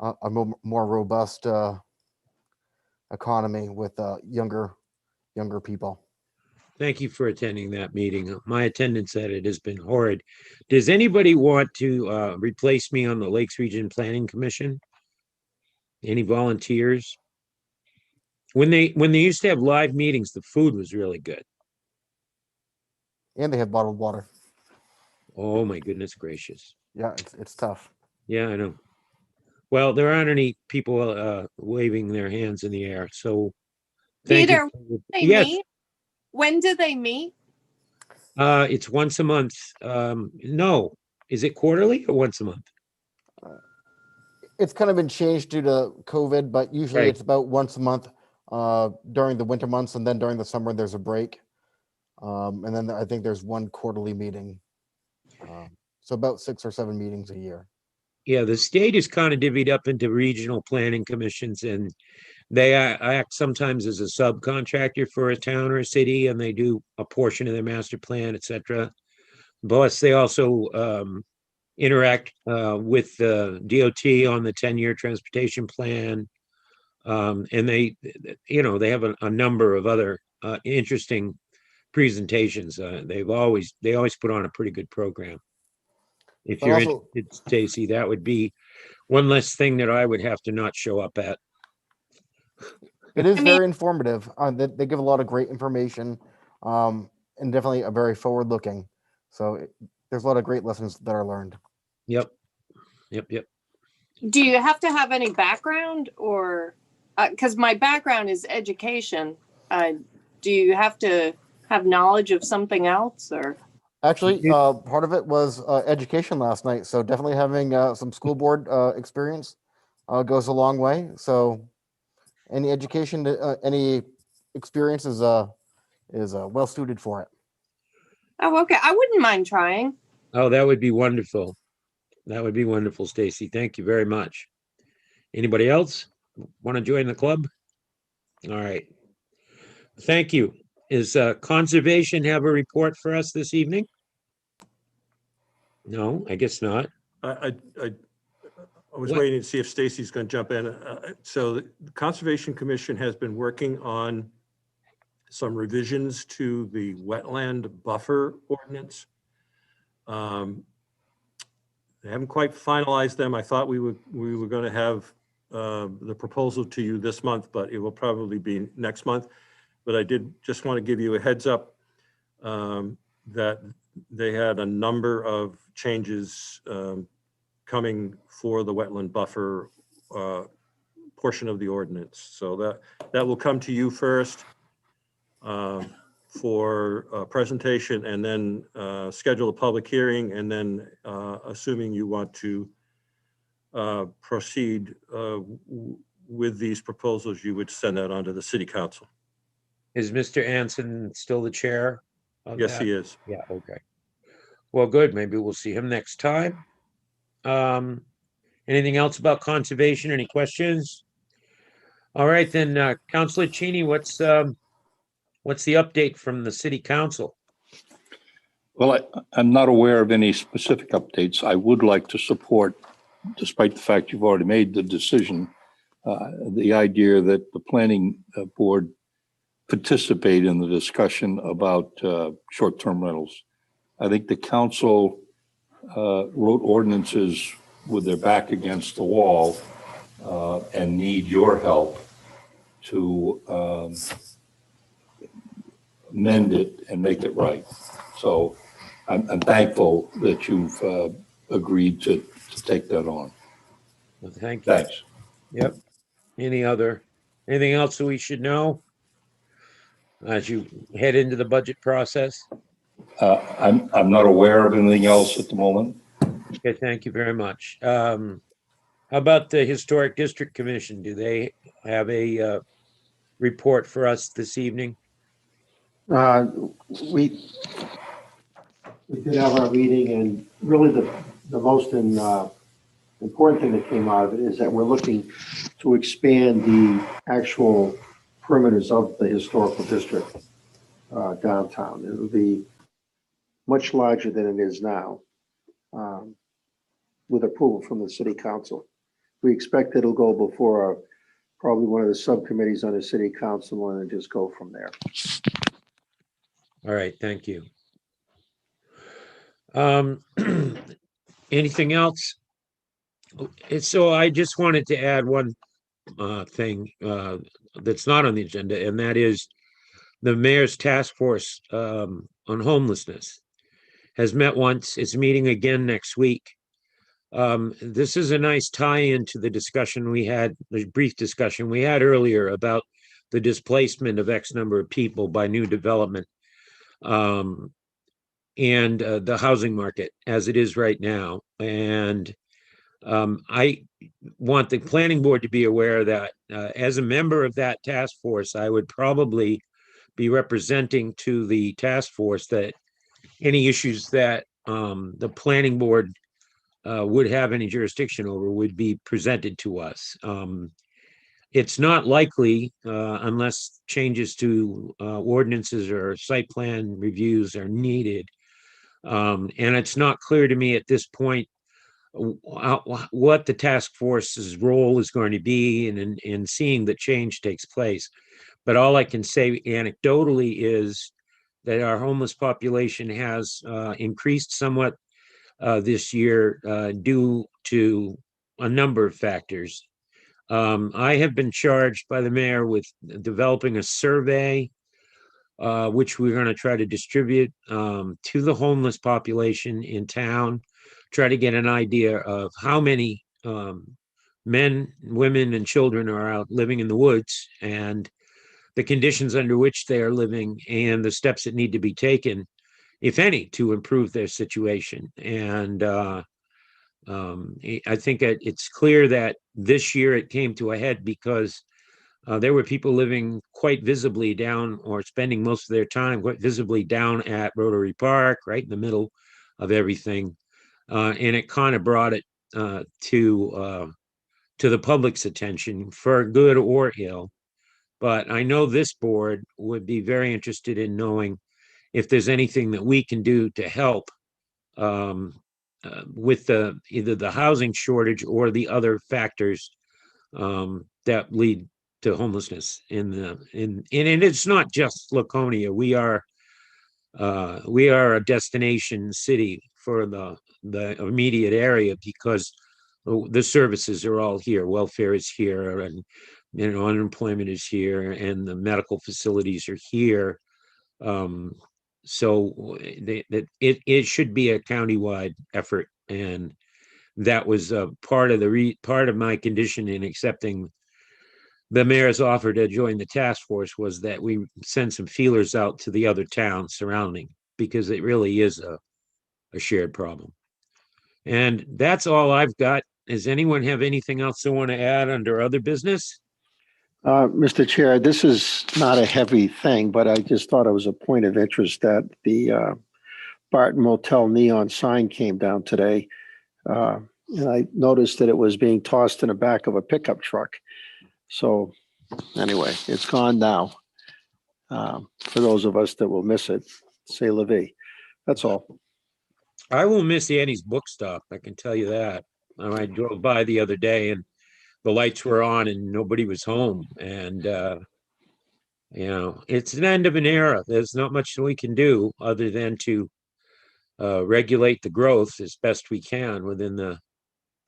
a more robust economy with younger people. Thank you for attending that meeting. My attendance at it has been horrid. Does anybody want to replace me on the Lakes Region Planning Commission? Any volunteers? When they used to have live meetings, the food was really good. And they have bottled water. Oh my goodness gracious. Yeah, it's tough. Yeah, I know. Well, there aren't any people waving their hands in the air, so thank Peter, you. they Yes, meet? When do they meet? it's once a month. No, is it quarterly or once a month? It's kind of been changed due to COVID, but usually Right. it's about once a month during the winter months, and then during the summer there's a break. And then I think there's one quarterly meeting. So about 6 or 7 meetings a year. Yeah, the state is kind of divvied up into regional planning commissions, and they act sometimes as a subcontractor for a town or a city, and they do a portion of their master plan, etc. Plus, they also interact with the DOT on the 10-year transportation plan. And they have a number of other interesting presentations. They always put on a pretty good program. If But you're also- interested, Stacy, that would be one less thing that I would have to not show up at. It is very informative. They give a lot of great information, and definitely a very forward-looking. So there's a lot of great lessons that are learned. Yep. Do you have to have any background or, because my background is education, do you have to have knowledge of something else or? Actually, part of it was education last night. So definitely having some school board experience goes a long way. So any education, any experience is well suited for it. Oh, okay. I wouldn't mind trying. Oh, that would be wonderful. That would be wonderful, Stacy. Thank you very much. Anybody else want to join the club? All right. Thank you. Is conservation have a report for us this evening? No, I guess not. I was What? waiting to see if Stacy's going to jump in. So the Conservation Commission has been working on some revisions to the wetland buffer ordinance. They haven't quite finalized them. I thought we were going to have the proposal to you this month, but it will probably be next month. But I did just want to give you a heads up that they had a number of changes coming for the wetland buffer portion of the ordinance. So that will come to you first for a presentation, and then schedule a public hearing, and then assuming you want to proceed with these proposals, you would send that on to the city council. Is Mr. Anson still the chair of Yes, that? he is. Yeah, okay. Well, good. Maybe we'll see him next time. Anything else about conservation? Any questions? All right, then, Councilor Cheney, what's the update from the city council? Well, I'm not aware of any specific updates. I would like to support, despite the fact you've already made the decision, the idea that the planning board participate in the discussion about short-term rentals. I think the council wrote ordinances with their back against the wall and need your help to mend it and make it right. So I'm thankful that you've agreed to take that on. Well, thank you. Thanks. Yep. Anything else that we should know as you head into the budget process? I'm not aware of anything else at the moment. Okay, thank you very much. How about the Historic District Commission? Do they have a report for us this evening? We did have our meeting, and really the most important thing that came out of it is that we're looking to expand the actual perimeters of the historical district. downtown. It'll be much larger than it is now, with approval from the city council. We expect it'll go before probably one of the subcommittees on the city council and then just go from there. All right, thank you. Anything else? So I just wanted to add one thing that's not on the agenda, and that is the mayor's task force on homelessness has met once. It's meeting again next week. This is a nice tie-in to the discussion we had, the brief discussion we had earlier about the displacement of X number of people by new development and the housing market as it is right now. And I want the planning board to be aware that as a member of that task force, I would probably be representing to the task force that any issues that the planning board would have any jurisdiction over would be presented to us. It's not likely unless changes to ordinances or site plan reviews are needed. And it's not clear to me at this point what the task force's role is going to be in seeing that change takes place. But all I can say anecdotally is that our homeless population has increased somewhat this year due to a number of factors. I have been charged by the mayor with developing a survey, which we're going to try to distribute to the homeless population in town, try to get an idea of how many men, women, and children are out living in the woods and the conditions under which they are living and the steps that need to be taken, if any, to improve their situation. And I think it's clear that this year it came to a head because there were people living quite visibly down or spending most of their time quite visibly down at Rotary Park, right in the middle of everything. And it kind of brought it to the public's attention for good or ill. But I know this board would be very interested in knowing if there's anything that we can do to help with either the housing shortage or the other factors that lead to homelessness and it's not just Laconia. We are a destination city for the immediate area because the services are all here. Welfare is here, and unemployment is here, and the medical facilities are here. So it should be a countywide effort, and that was part of my condition in accepting the mayor's offer to join the task force was that we send some feelers out to the other towns surrounding, because it really is a shared problem. And that's all I've got. Does anyone have anything else they want to add under other business? Mr. Chair, this is not a heavy thing, but I just thought it was a point of interest that the Barton Motel neon sign came down today. And I noticed that it was being tossed in the back of a pickup truck. So anyway, it's gone now. For those of us that will miss it, say la vie. That's all. I will miss Annie's book stop, I can tell you that. I drove by the other day and the lights were on and nobody was home. And, it's an end of an era. There's not much we can do other than to regulate the growth as best we can within the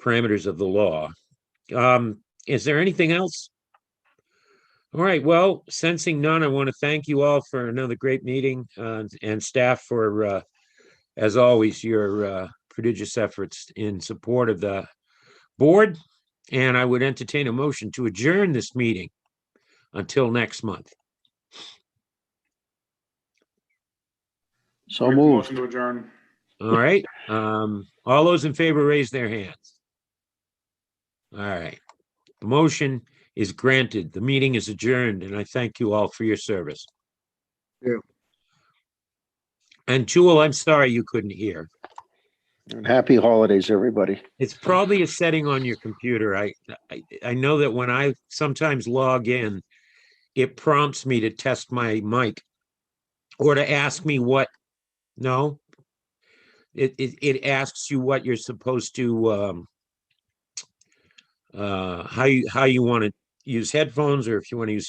parameters of the law. Is there anything else? All right, well, sensing none, I want to thank you all for another great meeting and staff for, as always, your prodigious efforts in support of the board. And I would entertain a motion to adjourn this meeting until next month. So Make the moved. motion to adjourn. All right. All those in favor, raise their hands. All right. The motion is granted. The meeting is adjourned, and I thank you all for your service. Yeah. And Jewel, I'm sorry you couldn't hear. And happy holidays, everybody. It's probably a setting on your computer. I know that when I sometimes log in, it prompts me to test my mic. Or to ask me what, no? It asks you what you're supposed to, how you want to use headphones, or if you want to use